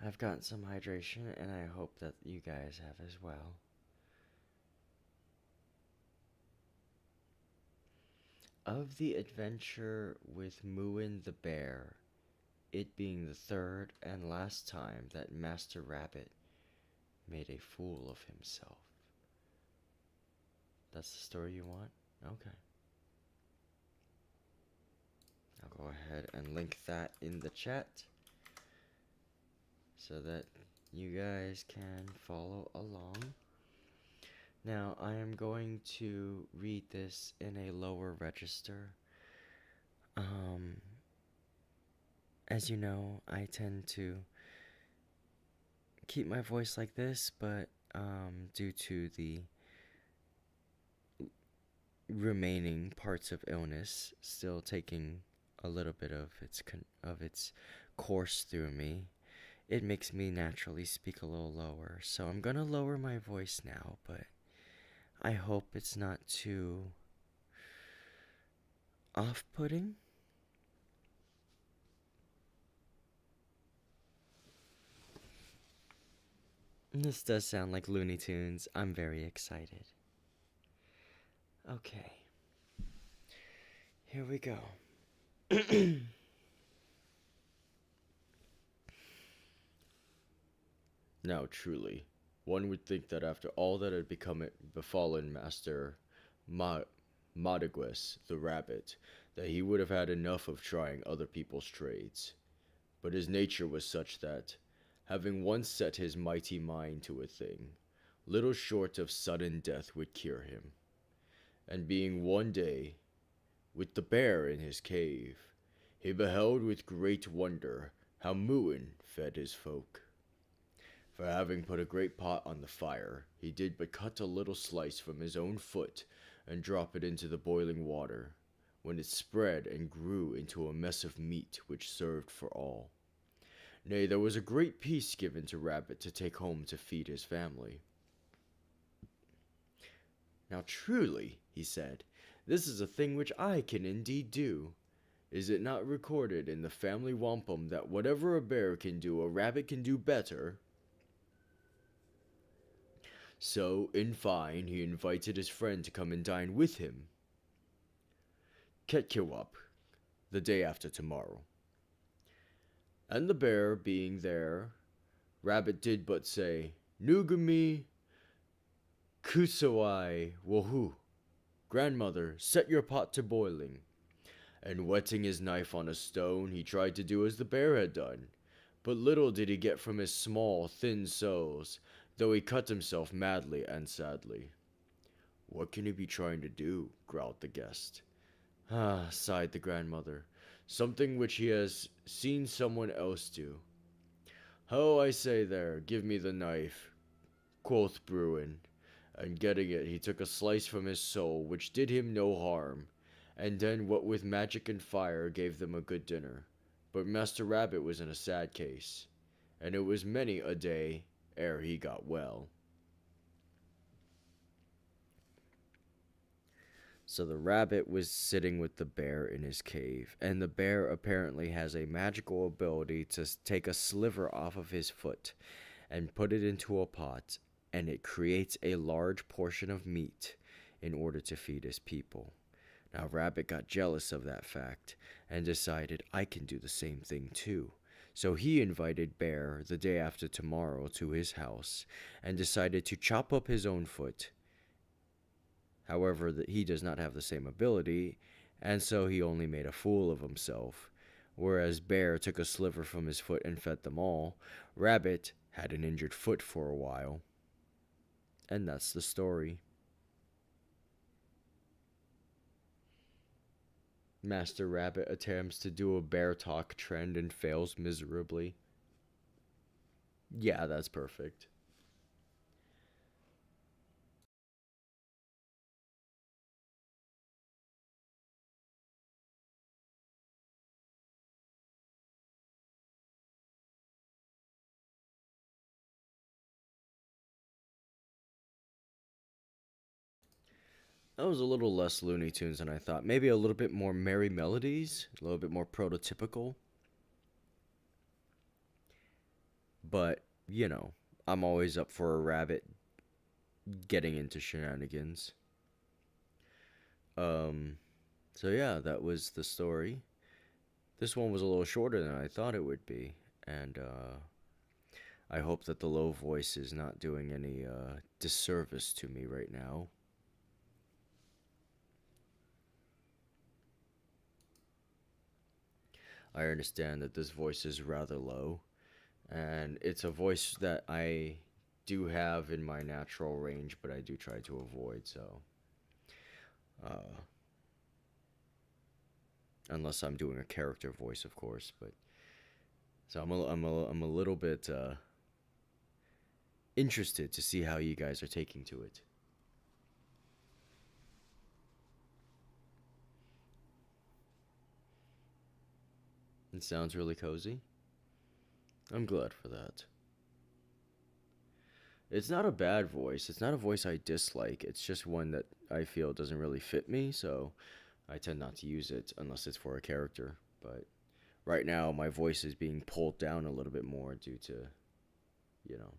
A: I've gotten some hydration, and I hope that you guys have as well. Of the adventure with Mooin the bear, it being the third and last time that Master Rabbit made a fool of himself. That's the story you want? Okay. I'll go ahead and link that in the chat so that you guys can follow along. Now, I am going to read this in a lower register. As you know, I tend to keep my voice like this, but due to the remaining parts of illness still taking a little bit of its course through me, it makes me naturally speak a little lower. So I'm gonna lower my voice now, but I hope it's not too off-putting. This does sound like Looney Tunes. I'm very excited. Okay. Here we go. Now, truly, one would think that after all that had befallen Master Modigues the rabbit, that he would have had enough of trying other people's trades. But his nature was such that, having once set his mighty mind to a thing, little short of sudden death would cure him. And being one day with the bear in his cave, he beheld with great wonder how Mooin fed his folk. For having put a great pot on the fire, he did but cut a little slice from his own foot and drop it into the boiling water, when it spread and grew into a mess of meat which served for all. Nay, there was a great piece given to Rabbit to take home to feed his family. Now truly, he said, this is a thing which I can indeed do. Is it not recorded in the family wampum that whatever a bear can do, a rabbit can do better? So, in fine, he invited his friend to come and dine with him. Ketkiwap, the day after tomorrow. And the bear being there, Rabbit did but say, Nugami kusawai wohu. Grandmother, set your pot to boiling. And whetting his knife on a stone, he tried to do as the bear had done. But little did he get from his small, thin soles, though he cut himself madly and sadly. What can he be trying to do? Growled the guest. Ah, sighed the grandmother, something which he has seen someone else do. Ho, I say there, give me the knife, quoth Bruin, and getting it, he took a slice from his sole, which did him no harm, and then what with magic and fire gave them a good dinner. But Master Rabbit was in a sad case, and it was many a day ere he got well. So the rabbit was sitting with the bear in his cave, and the bear apparently has a magical ability to take a sliver off of his foot and put it into a pot, and it creates a large portion of meat in order to feed his people. Now Rabbit got jealous of that fact and decided I can do the same thing too. So he invited Bear the day after tomorrow to his house and decided to chop up his own foot. However, he does not have the same ability, and so he only made a fool of himself. Whereas Bear took a sliver from his foot and fed them all, Rabbit had an injured foot for a while. And that's the story. Master Rabbit attempts to do a bear talk trend and fails miserably. Yeah, that's perfect. That was a little less Looney Tunes than I thought. Maybe a little bit more Merry Melodies, a little bit more prototypical. But, you know, I'm always up for a rabbit getting into shenanigans. Um, so yeah, that was the story. This one was a little shorter than I thought it would be, and I hope that the low voice is not doing any disservice to me right now. I understand that this voice is rather low, and it's a voice that I do have in my natural range, but I do try to avoid, so uh, unless I'm doing a character voice, of course. But so I'm a little bit interested to see how you guys are taking to it. It sounds really cozy. I'm glad for that. It's not a bad voice. It's not a voice I dislike. It's just one that I feel doesn't really fit me, so I tend not to use it unless it's for a character. But right now, my voice is being pulled down a little bit more due to, you know.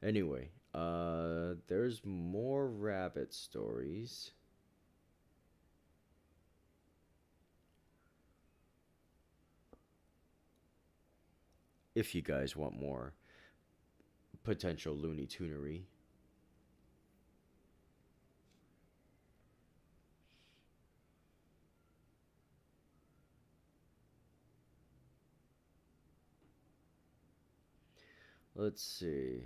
A: Anyway, there's more rabbit stories. If you guys want more potential Looney Tunery. Let's see.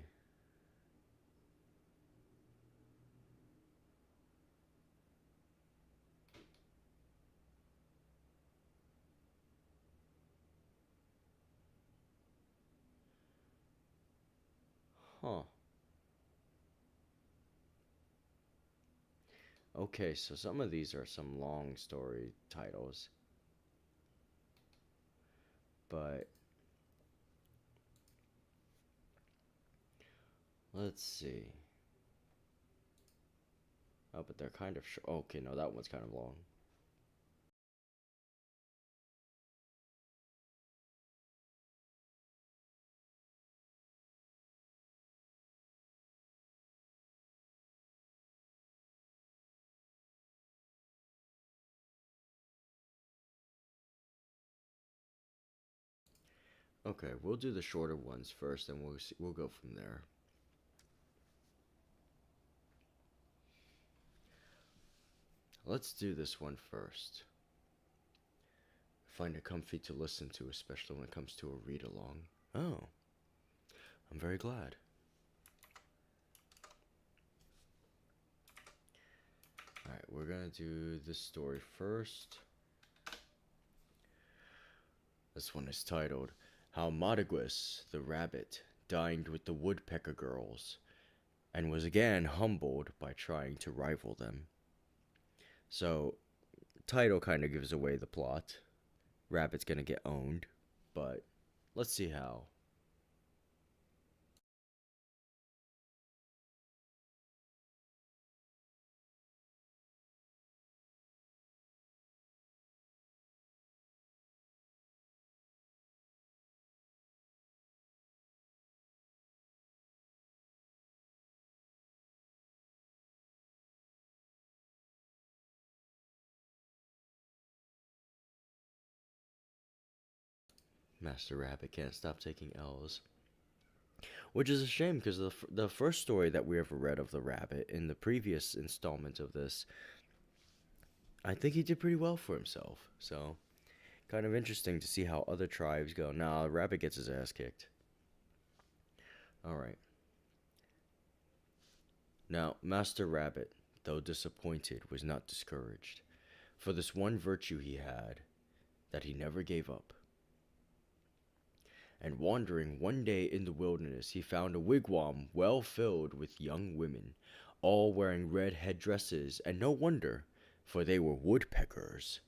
A: Huh. Okay, so some of these are some long story titles, but let's see. Oh, but they're kind of short. Okay, no, that one's kind of long. Okay, we'll do the shorter ones first, and we'll go from there. Let's do this one first. Find it comfy to listen to, especially when it comes to a read along. Oh, I'm very glad. Alright, we're gonna do this story first. This one is titled How Modiguus the Rabbit Dined with the Woodpecker Girls and was again humbled by trying to rival them. So, title kind of gives away the plot. Rabbit's gonna get owned, but let's see how. Master Rabbit can't stop taking L's. Which is a shame because the first story that we ever read of the rabbit in the previous installment of this, I think he did pretty well for himself. So, kind of interesting to see how other tribes go. Nah, Rabbit gets his ass kicked. Alright. Now, Master Rabbit, though disappointed, was not discouraged, for this one virtue he had, that he never gave up. And wandering one day in the wilderness, he found a wigwam well filled with young women, all wearing red headdresses, and no wonder, for they were woodpeckers.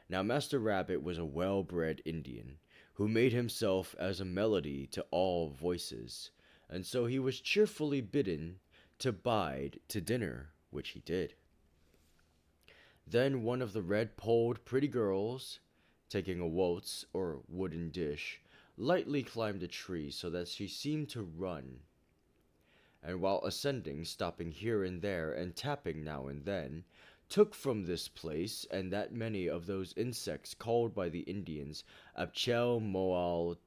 A: Now Master Rabbit was a well-bred Indian, who made himself as a melody to all voices, and so he was cheerfully bidden to bide to dinner, which he did. Then one of the red-polled pretty girls taking a waltz or wooden dish, lightly climbed a tree so that she seemed to run, and while ascending, stopping here and there and tapping now and then, took from this place and that many of those insects called by the Indians Apchel Moal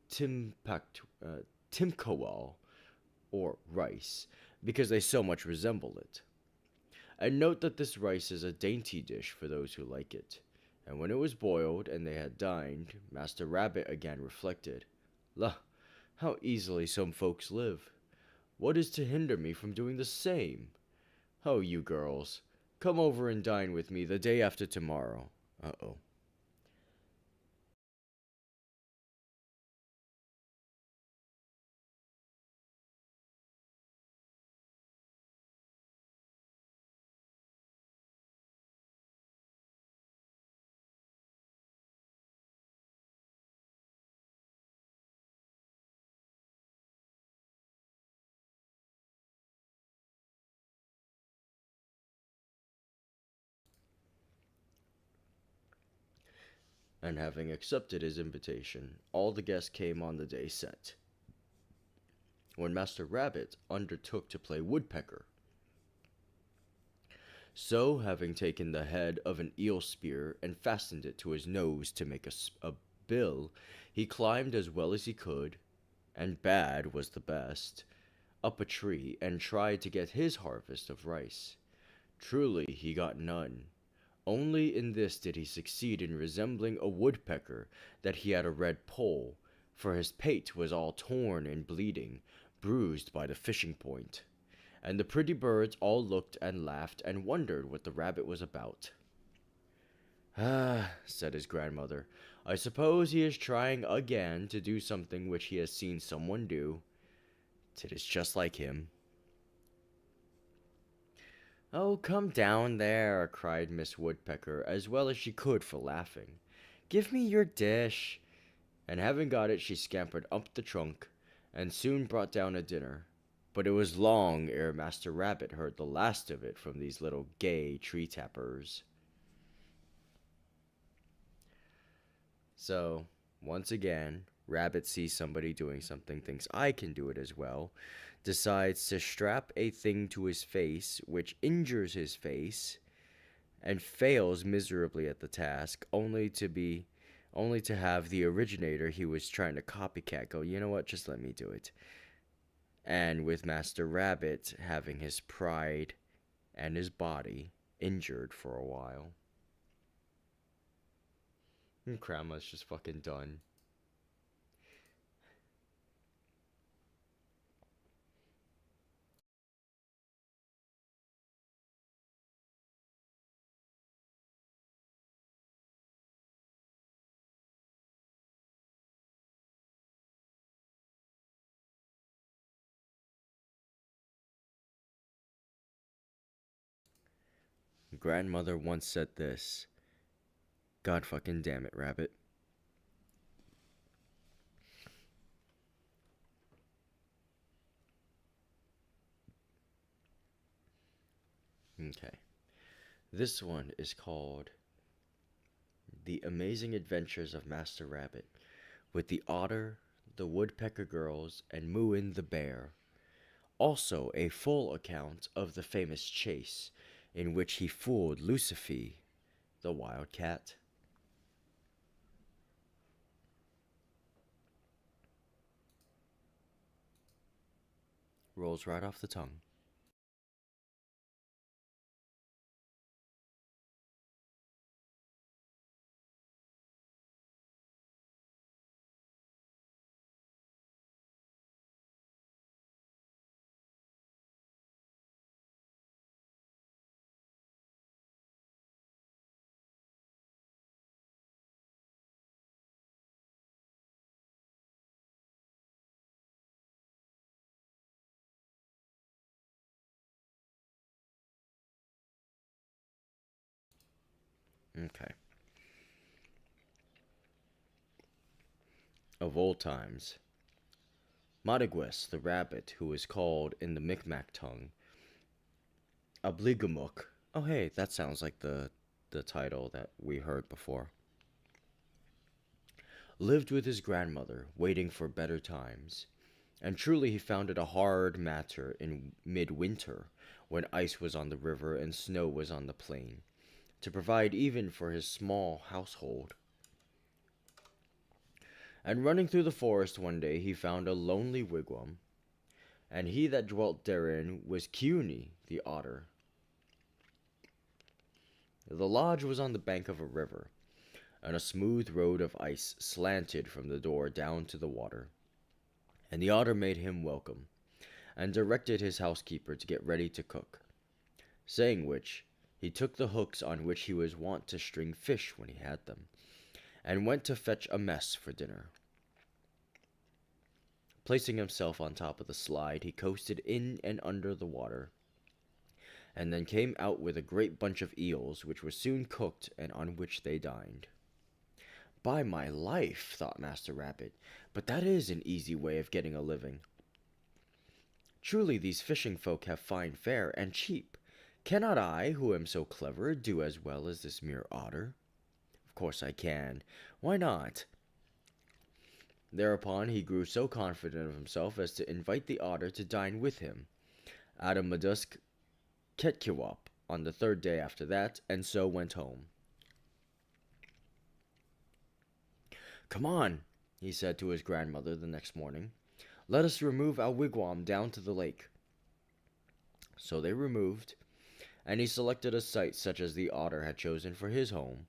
A: Timkawal, or rice, because they so much resemble it. And note that this rice is a dainty dish for those who like it. And when it was boiled and they had dined, Master Rabbit again reflected, "La, how easily some folks live! What is to hinder me from doing the same? Oh, you girls, come over and dine with me the day after tomorrow." Uh-oh. And having accepted his invitation, all the guests came on the day set, when Master Rabbit undertook to play woodpecker. So, having taken the head of an eel spear and fastened it to his nose to make a bill, he climbed as well as he could, and bad was the best, up a tree and tried to get his harvest of rice. Truly, he got none. Only in this did he succeed in resembling a woodpecker that he had a red poll, for his pate was all torn and bleeding, bruised by the fishing point. And the pretty birds all looked and laughed and wondered what the rabbit was about. "Ah," said his grandmother, "I suppose he is trying again to do something which he has seen someone do. It is just like him." "Oh, come down there," cried Miss Woodpecker, as well as she could for laughing. "Give me your dish." And having got it, she scampered up the trunk, and soon brought down a dinner. But it was long ere Master Rabbit heard the last of it from these little gay tree tappers. So, once again, Rabbit sees somebody doing something, thinks I can do it as well, decides to strap a thing to his face, which injures his face, and fails miserably at the task, only to have the originator he was trying to copycat go, "You know what, just let me do it." And with Master Rabbit having his pride and his body injured for a while. And Grandma's just fucking done. Grandmother once said this. God fucking damn it, Rabbit. Okay. This one is called The Amazing Adventures of Master Rabbit, with the otter, the woodpecker girls, and Mooin the bear. Also a full account of the famous chase, in which he fooled Lucifer, the wild cat. Rolls right off the tongue. Okay. Of old times, Madigues the rabbit, who is called in the Micmac tongue Obligamook. Oh hey, that sounds like the title that we heard before. lived with his grandmother, waiting for better times. And truly he found it a hard matter in midwinter, when ice was on the river and snow was on the plain, to provide even for his small household. And running through the forest one day he found a lonely wigwam, and he that dwelt therein was Kewney the otter. The lodge was on the bank of a river, and a smooth road of ice slanted from the door down to the water. And the otter made him welcome, and directed his housekeeper to get ready to cook, saying which, he took the hooks on which he was wont to string fish when he had them, and went to fetch a mess for dinner. Placing himself on top of the slide, he coasted in and under the water, and then came out with a great bunch of eels, which were soon cooked and on which they dined. By my life, thought Master Rabbit, but that is an easy way of getting a living. Truly these fishing folk have fine fare, and cheap. Cannot I, who am so clever, do as well as this mere otter? Of course I can. Why not? Thereupon he grew so confident of himself as to invite the otter to dine with him, at a Madusk Ketkiwop, on the third day after that, and so went home. Come on, he said to his grandmother the next morning. Let us remove our wigwam down to the lake. So they removed, and he selected a site such as the otter had chosen for his home,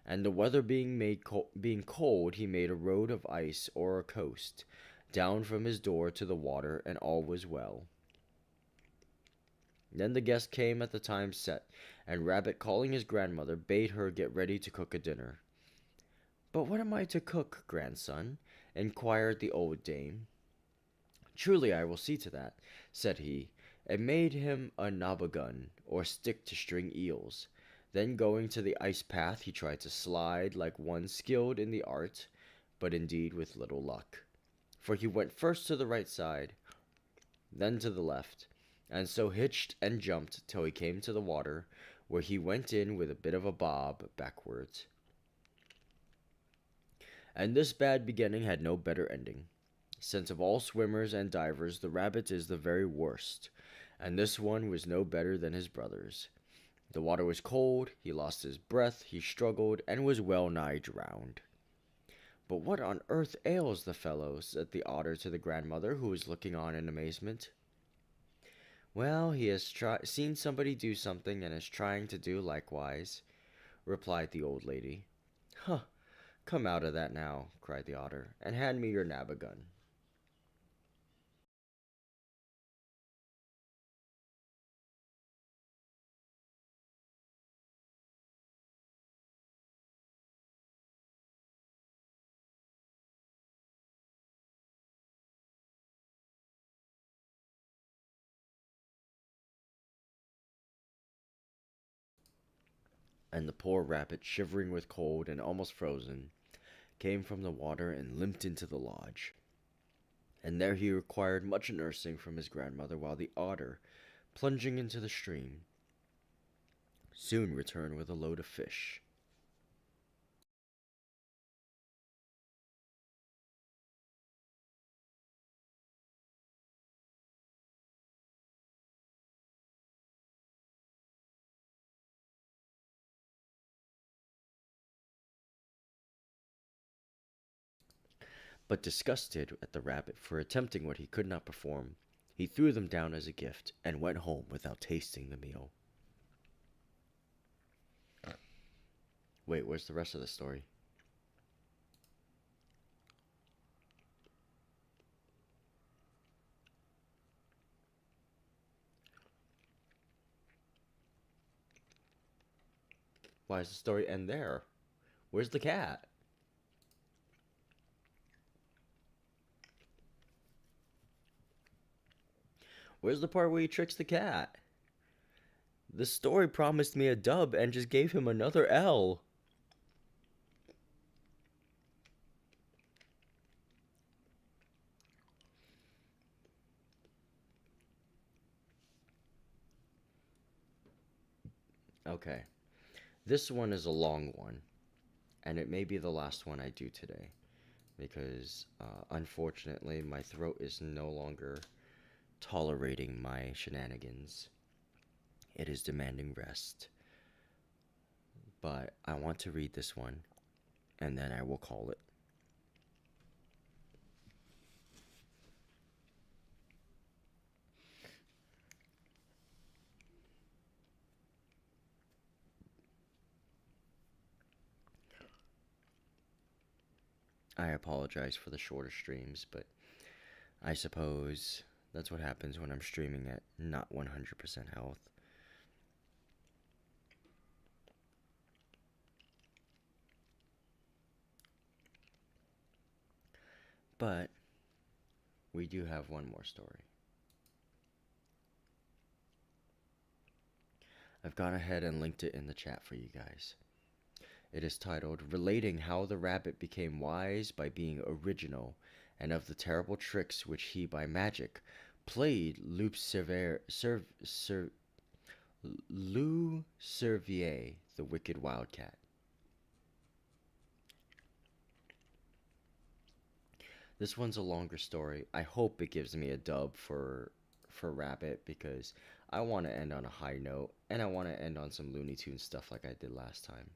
A: and the weather being cold, he made a road of ice or a coast, down from his door to the water, and all was well. Then the guest came at the time set, and Rabbit, calling his grandmother, bade her get ready to cook a dinner. But what am I to cook, grandson? Inquired the old dame. Truly I will see to that, said he, and made him a nobagun, or stick to string eels. Then going to the ice path, he tried to slide like one skilled in the art, but indeed with little luck. For he went first to the right side, then to the left, and so hitched and jumped till he came to the water, where he went in with a bit of a bob backwards. And this bad beginning had no better ending, since of all swimmers and divers the rabbit is the very worst, and this one was no better than his brothers. The water was cold, he lost his breath, he struggled, and was well nigh drowned. But what on earth ails the fellow? Said the otter to the grandmother, who was looking on in amazement. Well, he has seen somebody do something, and is trying to do likewise, replied the old lady. Huh, come out of that now, cried the otter, and hand me your nabagun. And the poor rabbit, shivering with cold and almost frozen, came from the water and limped into the lodge. And there he required much nursing from his grandmother, while the otter, plunging into the stream, soon returned with a load of fish. But disgusted at the rabbit for attempting what he could not perform, he threw them down as a gift, and went home without tasting the meal. Wait, where's the rest of the story? Why does the story end there? Where's the cat? Where's the part where he tricks the cat? The story promised me a dub and just gave him another L. Okay. This one is a long one, and it may be the last one I do today. because unfortunately my throat is no longer tolerating my shenanigans. It is demanding rest. But I want to read this one, and then I will call it. I apologize for the shorter streams, but I suppose that's what happens when I'm streaming at not 100% health. But we do have one more story. I've gone ahead and linked it in the chat for you guys. It is titled Relating How the Rabbit Became Wise by Being Original, and of the terrible tricks which he by magic played Lou Servier, the wicked wildcat. This one's a longer story. I hope it gives me a dub for Rabbit, because I want to end on a high note, and I want to end on some Looney Tunes stuff like I did last time.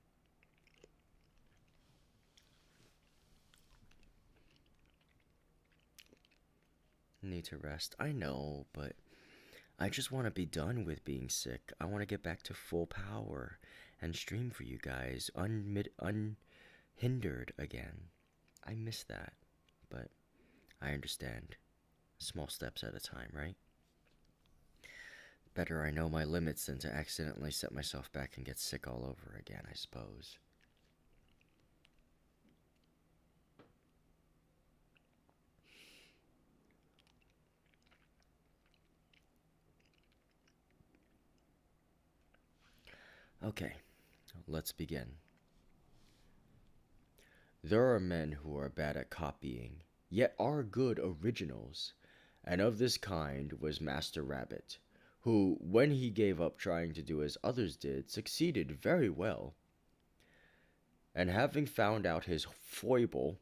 A: Need to rest. I know, but I just want to be done with being sick. I want to get back to full power and stream for you guys unhindered again. I miss that, but I understand. Small steps at a time, right? Better I know my limits than to accidentally set myself back and get sick all over again, I suppose. Okay, let's begin. There are men who are bad at copying, yet are good originals, and of this kind was Master Rabbit, who, when he gave up trying to do as others did, succeeded very well. And having found out his foible,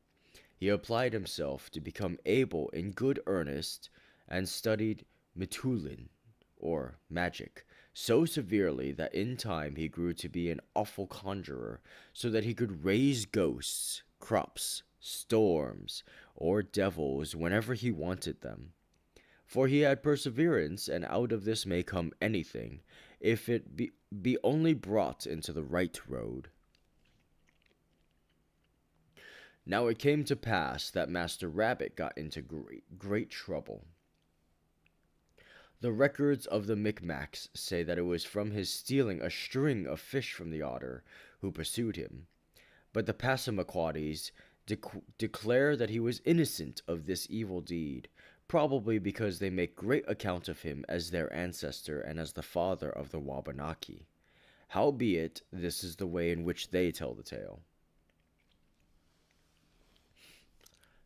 A: he applied himself to become able in good earnest, and studied Mitulin, or magic, so severely that in time he grew to be an awful conjurer, so that he could raise ghosts, crops, storms, or devils whenever he wanted them. For he had perseverance, and out of this may come anything, if it be only brought into the right road. Now it came to pass that Master Rabbit got into great trouble. The records of the Micmacs say that it was from his stealing a string of fish from the otter who pursued him, but the Passamaquoddies declare that he was innocent of this evil deed, probably because they make great account of him as their ancestor and as the father of the Wabanaki. Howbeit, this is the way in which they tell the tale.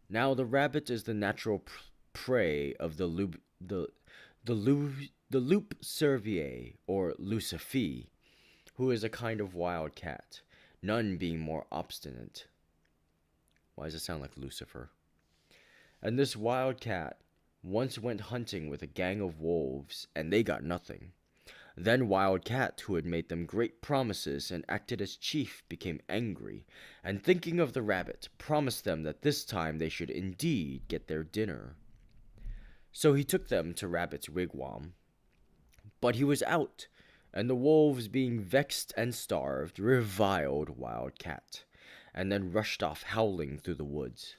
A: Now the rabbit is the natural prey of the loup cervier, or lucifer, who is a kind of wild cat, none being more obstinate. Why does it sound like Lucifer? And this wild cat once went hunting with a gang of wolves, and they got nothing. Then Wild Cat, who had made them great promises and acted as chief, became angry, and thinking of the rabbit, promised them that this time they should indeed get their dinner. So he took them to Rabbit's wigwam. But he was out, and the wolves, being vexed and starved, reviled Wild Cat, and then rushed off howling through the woods.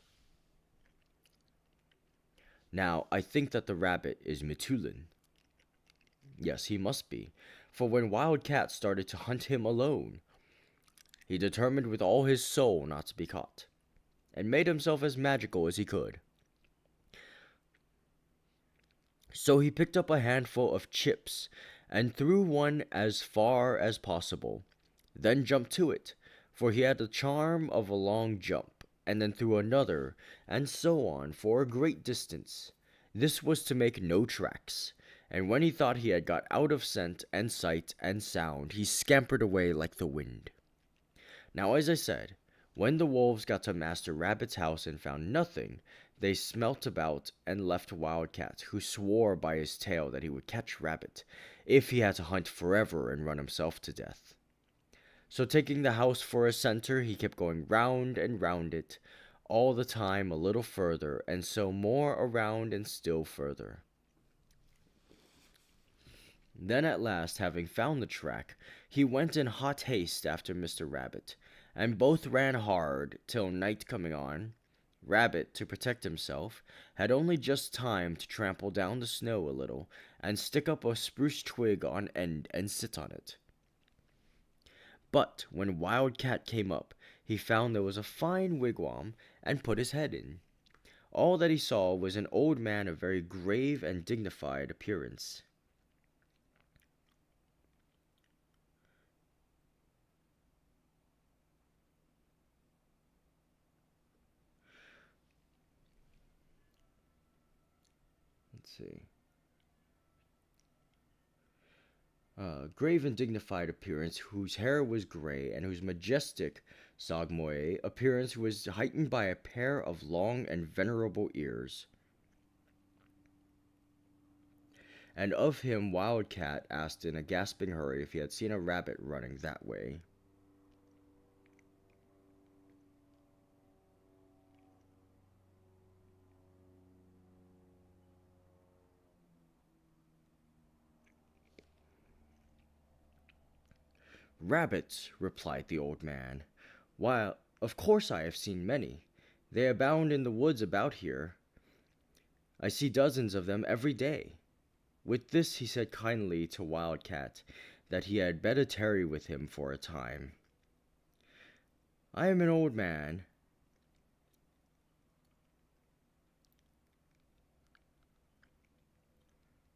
A: Now, I think that the rabbit is Mitulin. Yes, he must be, for when Wild Cat started to hunt him alone, he determined with all his soul not to be caught, and made himself as magical as he could. So he picked up a handful of chips and threw one as far as possible, then jumped to it, for he had the charm of a long jump, and then threw another, and so on for a great distance. This was to make no tracks, and when he thought he had got out of scent and sight and sound, he scampered away like the wind. Now, as I said, When the wolves got to Master Rabbit's house and found nothing, they smelt about and left Wildcat, who swore by his tail that he would catch Rabbit if he had to hunt forever and run himself to death. So, taking the house for a center, he kept going round and round it, all the time a little further, and so more around and still further. Then at last, having found the track, he went in hot haste after Mr. Rabbit, and both ran hard till night coming on. Rabbit, to protect himself, had only just time to trample down the snow a little and stick up a spruce twig on end and sit on it. But when Wildcat came up, he found there was a fine wigwam and put his head in. All that he saw was an old man of very grave and dignified appearance. Let's see. Grave and dignified appearance, whose hair was gray, and whose majestic Sagmoye appearance was heightened by a pair of long and venerable ears. And of him Wildcat asked in a gasping hurry if he had seen a rabbit running that way. Rabbits, replied the old man. Why, of course I have seen many. They abound in the woods about here. I see dozens of them every day. With this he said kindly to Wildcat that he had better tarry with him for a time. I am an old man.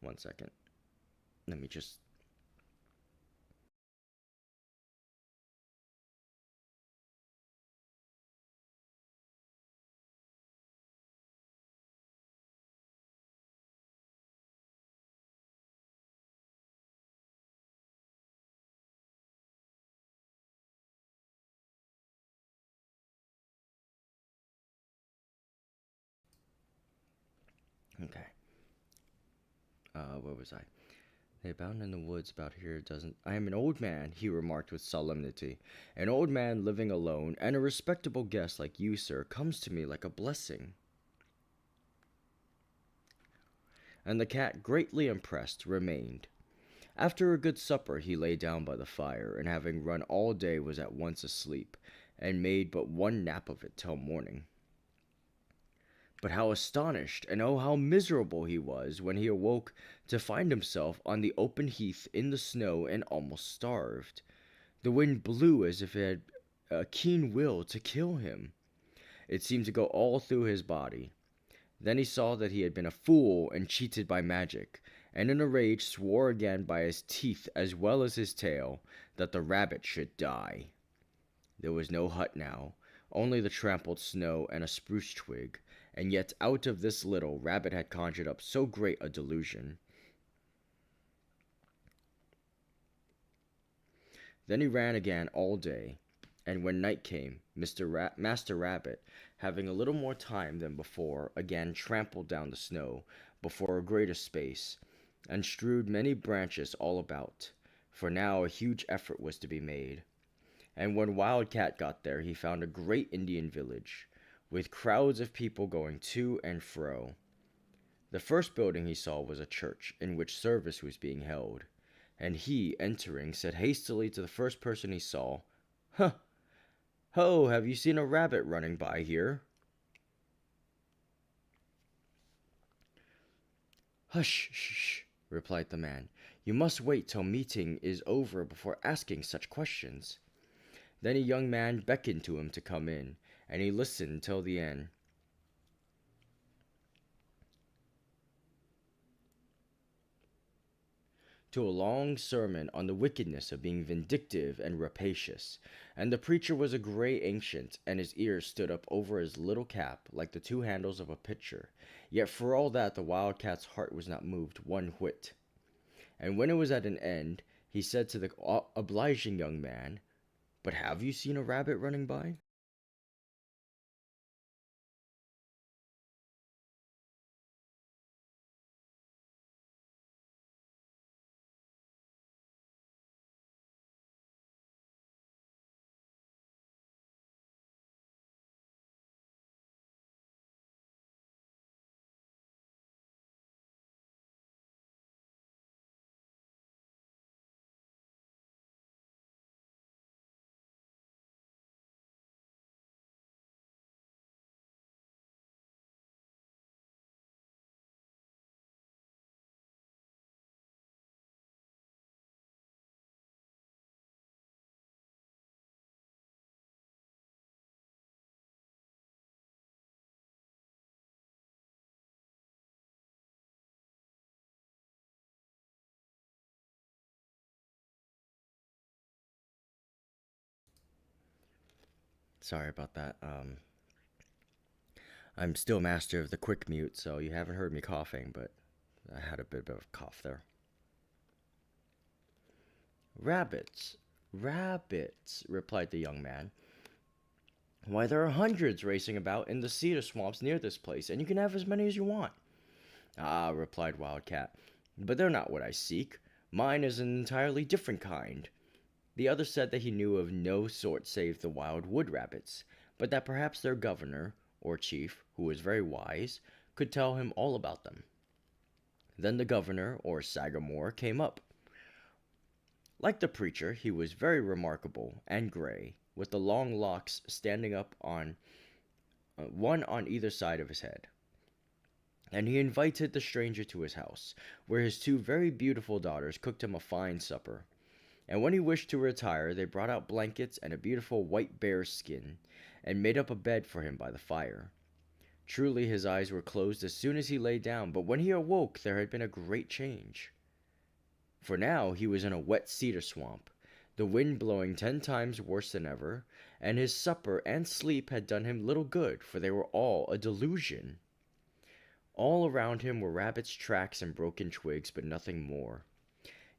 A: One second. Let me just. Okay. Where was I? They abound in the woods about here doesn't. I am an old man, he remarked with solemnity. An old man living alone, and a respectable guest like you, sir, comes to me like a blessing. And the cat, greatly impressed, remained. After a good supper, he lay down by the fire, and having run all day, was at once asleep, and made but one nap of it till morning. But how astonished, and oh, how miserable he was when he awoke to find himself on the open heath in the snow and almost starved. The wind blew as if it had a keen will to kill him. It seemed to go all through his body. Then he saw that he had been a fool and cheated by magic, and in a rage swore again by his teeth as well as his tail that the rabbit should die. There was no hut now, only the trampled snow and a spruce twig, and yet out of this little Rabbit had conjured up so great a delusion. Then he ran again all day, and when night came, Master Rabbit, having a little more time than before, again trampled down the snow before a greater space, and strewed many branches all about, for now a huge effort was to be made. And when Wildcat got there, he found a great Indian village, with crowds of people going to and fro. The first building he saw was a church, in which service was being held, and he, entering, said hastily to the first person he saw, "Huh! Ho, have you seen a rabbit running by here?" "Hush, shh," replied the man. "You must wait till meeting is over before asking such questions." Then a young man beckoned to him to come in, and he listened till the end. To a long sermon on the wickedness of being vindictive and rapacious, and the preacher was a gray ancient, and his ears stood up over his little cap like the two handles of a pitcher. Yet for all that the wildcat's heart was not moved one whit. And when it was at an end, he said to the obliging young man, "But have you seen a rabbit running by?" Sorry about that. I'm still master of the quick mute, so you haven't heard me coughing, but I had a bit of a cough there. Rabbits, rabbits, replied the young man. Why, there are hundreds racing about in the cedar swamps near this place, and you can have as many as you want. Ah, replied Wildcat, but they're not what I seek. Mine is an entirely different kind. The other said that he knew of no sort save the wild wood rabbits, but that perhaps their governor, or chief, who was very wise, could tell him all about them. Then the governor, or Sagamore, came up. Like the preacher, he was very remarkable and gray, with the long locks standing up on one on either side of his head. And he invited the stranger to his house, where his two very beautiful daughters cooked him a fine supper. And when he wished to retire, they brought out blankets and a beautiful white bear's skin, and made up a bed for him by the fire. Truly his eyes were closed as soon as he lay down, but when he awoke there had been a great change. For now he was in a wet cedar swamp, the wind blowing 10 times worse than ever, and his supper and sleep had done him little good, for they were all a delusion. All around him were rabbits' tracks and broken twigs, but nothing more.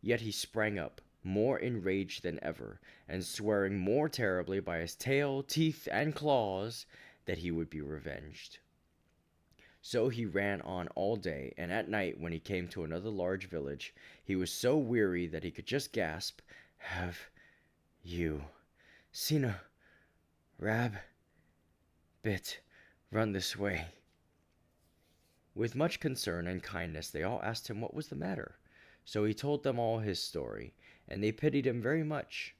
A: Yet he sprang up, more enraged than ever, and swearing more terribly by his tail, teeth, and claws that he would be revenged. So he ran on all day, and at night, when he came to another large village, he was so weary that he could just gasp, "Have you seen a rabbit run this way?" With much concern and kindness they all asked him what was the matter. So he told them all his story, and they pitied him very much.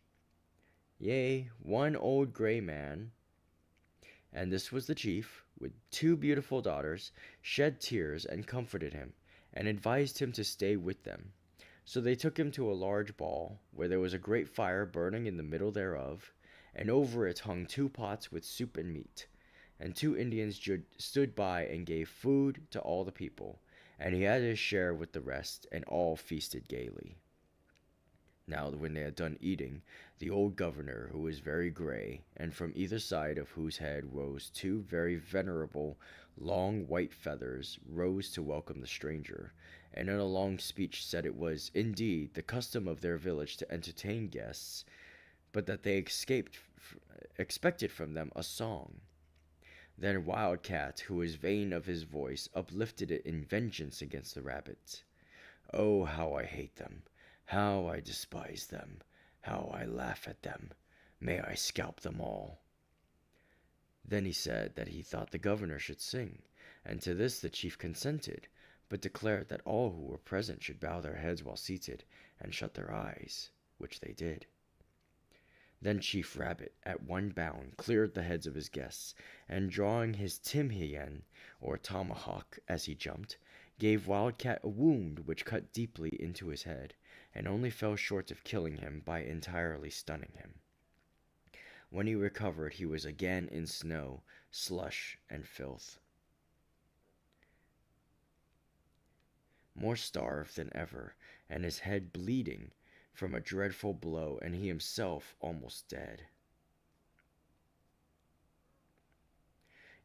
A: Yea, one old gray man, and this was the chief, with 2 beautiful daughters, shed tears and comforted him, and advised him to stay with them. So they took him to a large ball, where there was a great fire burning in the middle thereof, and over it hung 2 pots with soup and meat. And 2 Indians stood by and gave food to all the people, and he had his share with the rest, and all feasted gaily. Now when they had done eating, the old governor, who was very gray, and from either side of whose head rose 2 very venerable, long white feathers, rose to welcome the stranger, and in a long speech said it was, indeed, the custom of their village to entertain guests, but that they expected from them a song. Then Wildcat, who was vain of his voice, uplifted it in vengeance against the rabbits. "Oh, how I hate them! How I despise them! How I laugh at them! May I scalp them all!" Then he said that he thought the governor should sing, and to this the chief consented, but declared that all who were present should bow their heads while seated, and shut their eyes, which they did. Then Chief Rabbit, at one bound, cleared the heads of his guests, and drawing his timhien, or tomahawk, as he jumped, gave Wildcat a wound which cut deeply into his head, and only fell short of killing him by entirely stunning him. When he recovered, he was again in snow, slush, and filth, more starved than ever, and his head bleeding from a dreadful blow, and he himself almost dead.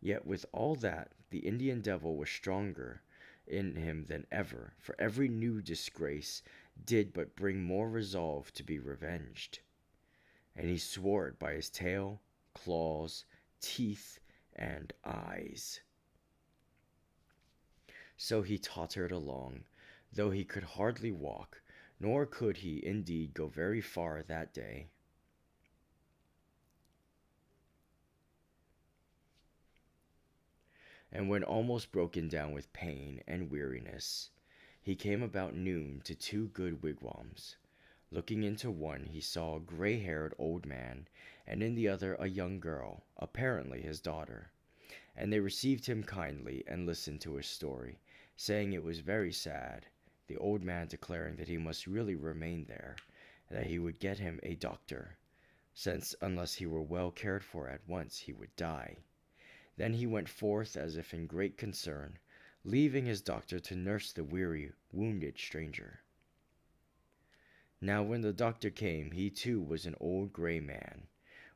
A: Yet with all that, the Indian devil was stronger in him than ever, for every new disgrace did but bring more resolve to be revenged. And he swore it by his tail, claws, teeth, and eyes. So he tottered along, though he could hardly walk, nor could he indeed go very far that day. And when almost broken down with pain and weariness, he came about noon to 2 good wigwams. Looking into one, he saw a gray-haired old man, and in the other a young girl, apparently his daughter. And they received him kindly, and listened to his story, saying it was very sad, the old man declaring that he must really remain there, and that he would get him a doctor, since unless he were well cared for at once he would die. Then he went forth as if in great concern, leaving his doctor to nurse the weary, wounded stranger. Now when the doctor came, he too was an old gray man,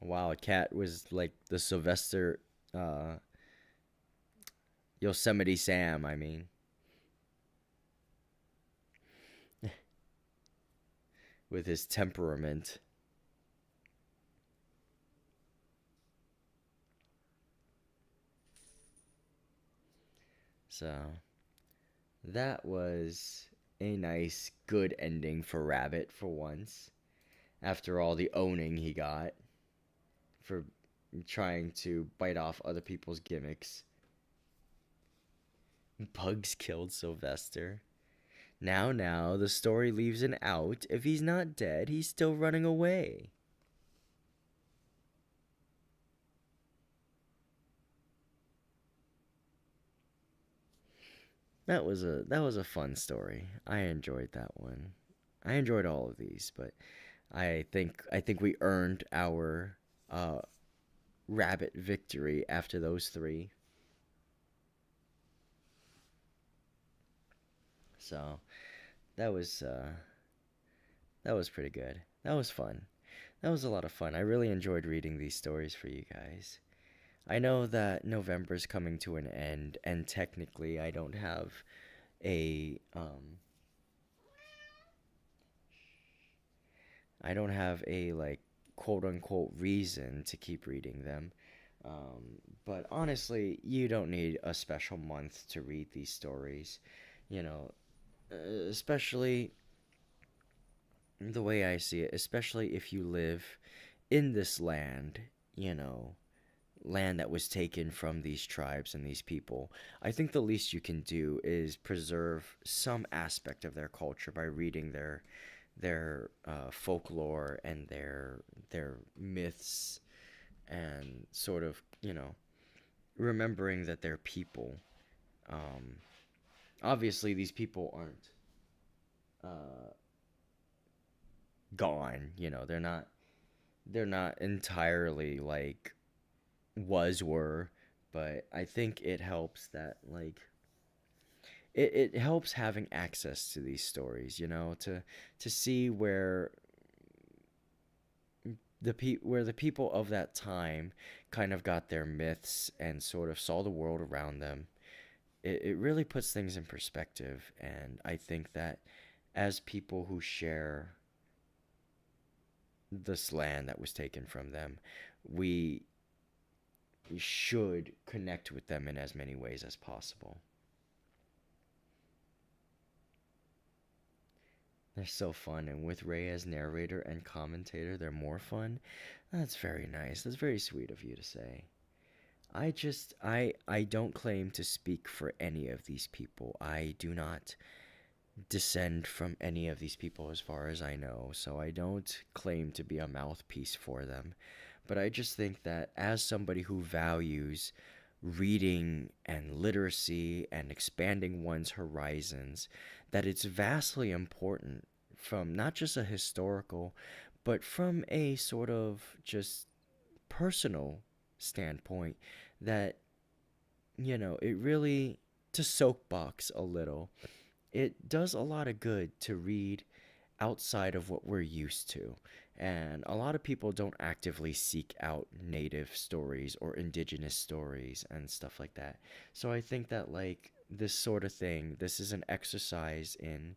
A: Wow, Cat was like the Sylvester, uh, Yosemite Sam. I mean, with his temperament. So that was a nice, good ending for Rabbit for once. After all the owning he got for trying to bite off other people's gimmicks. Bugs killed Sylvester. Now, the story leaves an out. If he's not dead, he's still running away. That was a fun story. I enjoyed that one. I enjoyed all of these, but I think we earned our uh, rabbit victory after those three. So that was uh, that was pretty good. That was fun. That was a lot of fun. I really enjoyed reading these stories for you guys. I know that November's coming to an end, and technically, a I don't have a like quote unquote reason to keep reading them. But honestly, you don't need a special month to read these stories. You know, especially the way I see it, especially if you live in this land, you know, land that was taken from these tribes and these people. I think the least you can do is preserve some aspect of their culture by reading their folklore and their myths, and sort of, remembering that they're people. Um, Obviously, these people aren't uh, gone. They're not entirely like was were, but I think it helps that like it helps having access to these stories, to see where the people of that time kind of got their myths and sort of saw the world around them. It really puts things in perspective, and I think that as people who share this land that was taken from them, we should connect with them in as many ways as possible. They're so fun, and with Ray as narrator and commentator, they're more fun. That's very nice. That's very sweet of you to say. I don't claim to speak for any of these people. I do not descend from any of these people as far as I know, so I don't claim to be a mouthpiece for them. But I just think that as somebody who values reading and literacy and expanding one's horizons, that it's vastly important from not just a historical, but from a sort of just personal standpoint, that, it really, to soapbox a little, it does a lot of good to read outside of what we're used to. And a lot of people don't actively seek out native stories or indigenous stories and stuff like that. So I think that like this sort of thing, this is an exercise in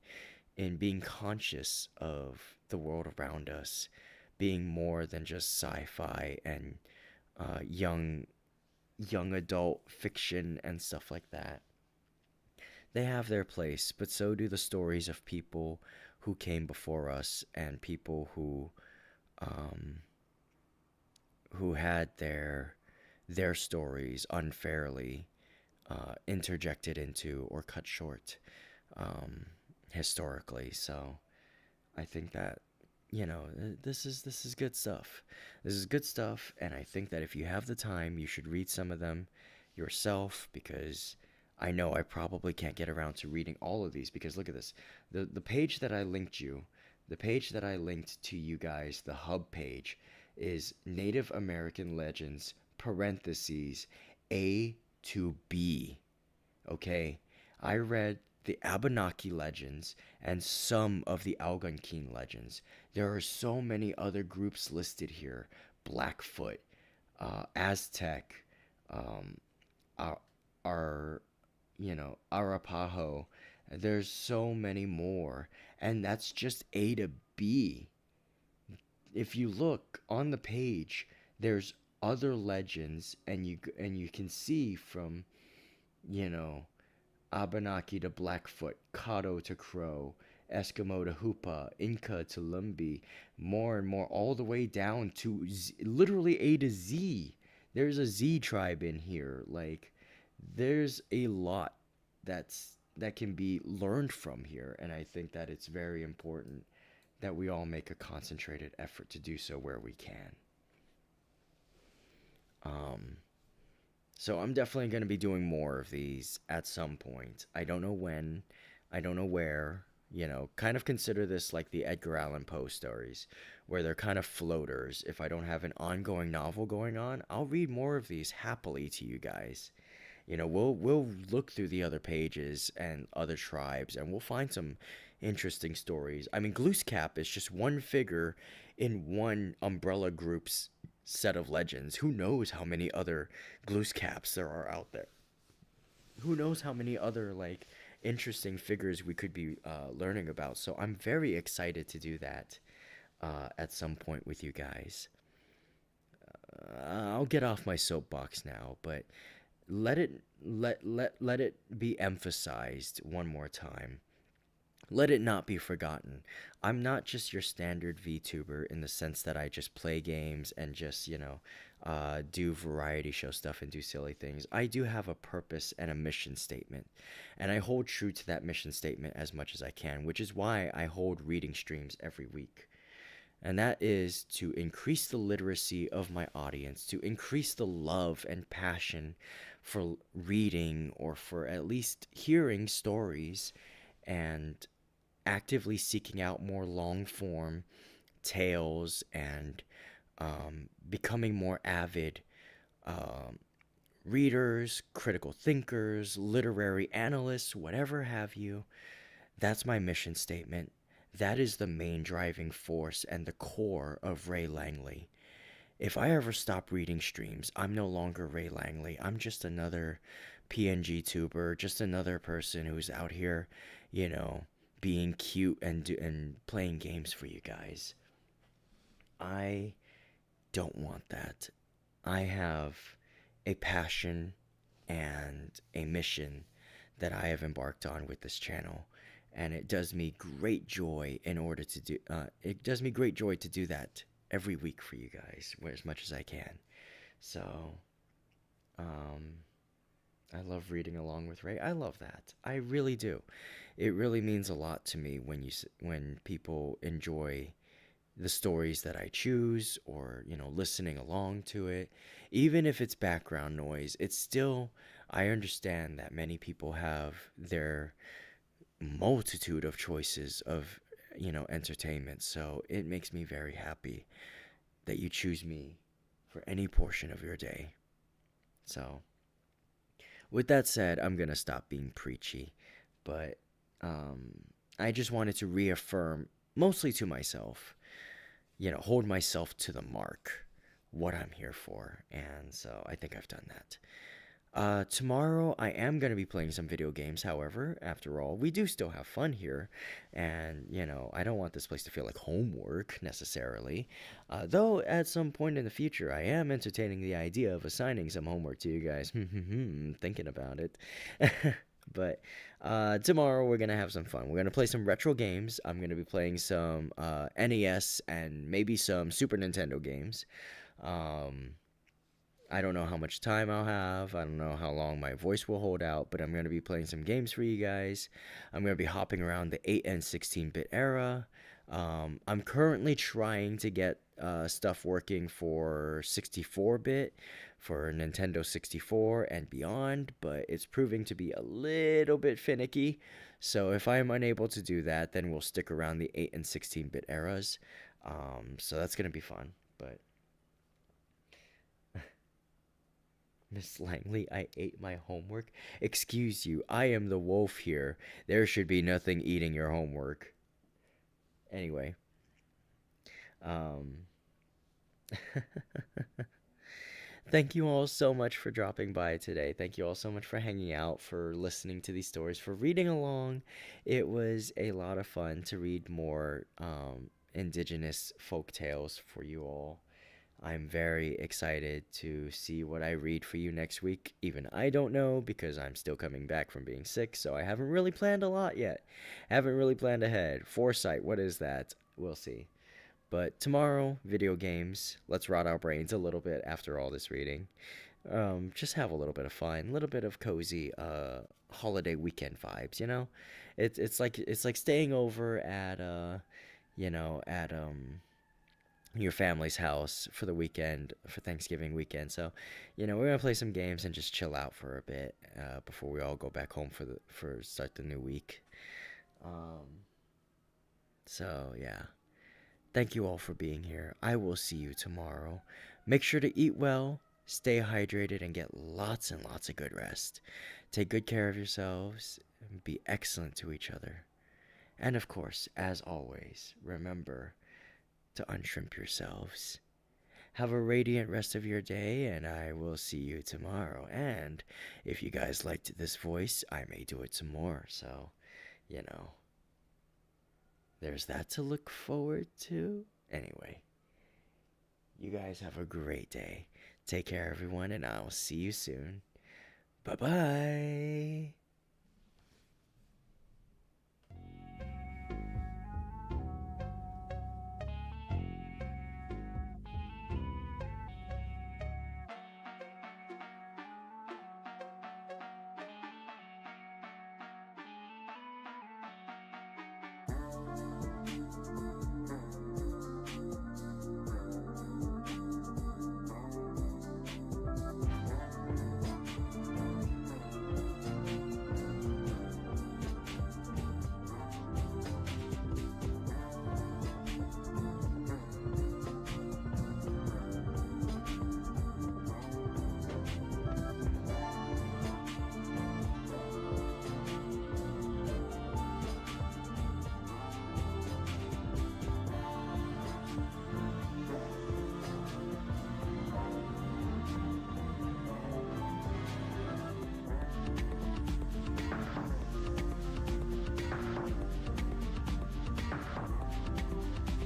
A: being conscious of the world around us, being more than just sci-fi and young adult fiction and stuff like that. They have their place, but so do the stories of people who came before us, and people um, who had their stories unfairly interjected into or cut short, um, historically. So I think that, this is good stuff. This is good stuff, and I think that if you have the time, you should read some of them yourself, because I know I probably can't get around to reading all of these, because look at this. The page that I linked you, the page that I linked to you guys, the hub page, is Native American Legends parentheses A to B. Okay? I read the Abenaki legends and some of the Algonquin legends. There are so many other groups listed here, Blackfoot, Aztec, um, our, our Arapaho. There's so many more, and that's just A to B. If you look on the page, there's other legends, and you can see from you know Abenaki to Blackfoot, Caddo to Crow, Eskimo to Hoopa, Inca to Lumbee, more and more, all the way down to literally A to Z. There's a Z tribe in here. Like, there's a lot that can be learned from here, and I think that it's very important that we all make a concentrated effort to do so where we can. Um, So I'm definitely going to be doing more of these at some point. I don't know when, I don't know where. Kind of consider this like the Edgar Allan Poe stories, where they're kind of floaters. If I don't have an ongoing novel going on, I'll read more of these happily to you guys. We'll look through the other pages and other tribes, and we'll find some interesting stories. I mean, Glooscap is just one figure in one umbrella group's set of legends. Who knows how many other Glooscaps there are out there? Who knows how many other like interesting figures we could be learning about? So I'm very excited to do that at some point with you guys. I'll get off my soapbox now, but let it be emphasized one more time. Let it not be forgotten. I'm not just your standard VTuber in the sense that I just play games and just, do variety show stuff and do silly things. I do have a purpose and a mission statement, and I hold true to that mission statement as much as I can, which is why I hold reading streams every week. And that is to increase the literacy of my audience, to increase the love and passion for reading or for at least hearing stories, and actively seeking out more long form tales, and becoming more avid um, readers, critical thinkers, literary analysts, whatever have you. That's my mission statement. That is the main driving force and the core of Ray Langley. If I ever stop reading streams, I'm no longer Ray Langley. I'm just another PNG tuber, just another person who's out here, you know, being cute and playing games for you guys. I don't want that. I have a passion and a mission that I have embarked on with this channel, and it does me great joy in order to do. It does me great joy to do that every week for you guys, as much as I can. So, um, I love reading along with Ray. I love that. I really do. It really means a lot to me when when people enjoy the stories that I choose, or listening along to it. Even if it's background noise, it's still, I understand that many people have their multitude of choices of entertainment. So it makes me very happy that you choose me for any portion of your day. So with that said, I'm gonna stop being preachy, but um, I just wanted to reaffirm, mostly to myself, hold myself to the mark, what I'm here for, and so I think I've done that. Tomorrow I am going to be playing some video games. However, after all, we do still have fun here, and I don't want this place to feel like homework necessarily. Though at some point in the future, I am entertaining the idea of assigning some homework to you guys. Thinking about it. But tomorrow we're gonna have some fun. We're gonna play some retro games. I'm gonna be playing some NES and maybe some Super Nintendo games. Um, I don't know how much time I'll have. I don't know how long my voice will hold out, but I'm going to be playing some games for you guys. I'm going to be hopping around the 8 and 16-bit era. I'm currently trying to get stuff working for 64-bit, for Nintendo 64 and beyond, but it's proving to be a little bit finicky. So if I'm unable to do that, then we'll stick around the 8 and 16-bit eras. So that's going to be fun, but Miss Langley, I ate my homework. Excuse you, I am the wolf here. There should be nothing eating your homework. Anyway, um, Thank you all so much for dropping by today. Thank you all so much for hanging out, for listening to these stories, for reading along. It was a lot of fun to read more indigenous folk tales for you all. I'm very excited to see what I read for you next week. Even I don't know because I'm still coming back from being sick, so I haven't really planned a lot yet. Haven't really planned ahead. Foresight, what is that? We'll see. But tomorrow, video games. Let's rot our brains a little bit after all this reading. Just have a little bit of fun, a little bit of cozy holiday weekend vibes, you know? It's like staying over at your family's house for the weekend, for Thanksgiving weekend. So, we're gonna play some games and just chill out for a bit before we all go back home for start the new week. Um, so yeah, thank you all for being here. I will see you tomorrow. Make sure to eat well, stay hydrated, and get lots and lots of good rest. Take good care of yourselves and be excellent to each other. And of course, as always, remember to unshrimp yourselves. Have a radiant rest of your day, and I will see you tomorrow. And if you guys liked this voice, I may do it some more. So, you know, there's that to look forward to. Anyway, you guys have a great day. Take care, everyone, and I'll see you soon. Bye bye.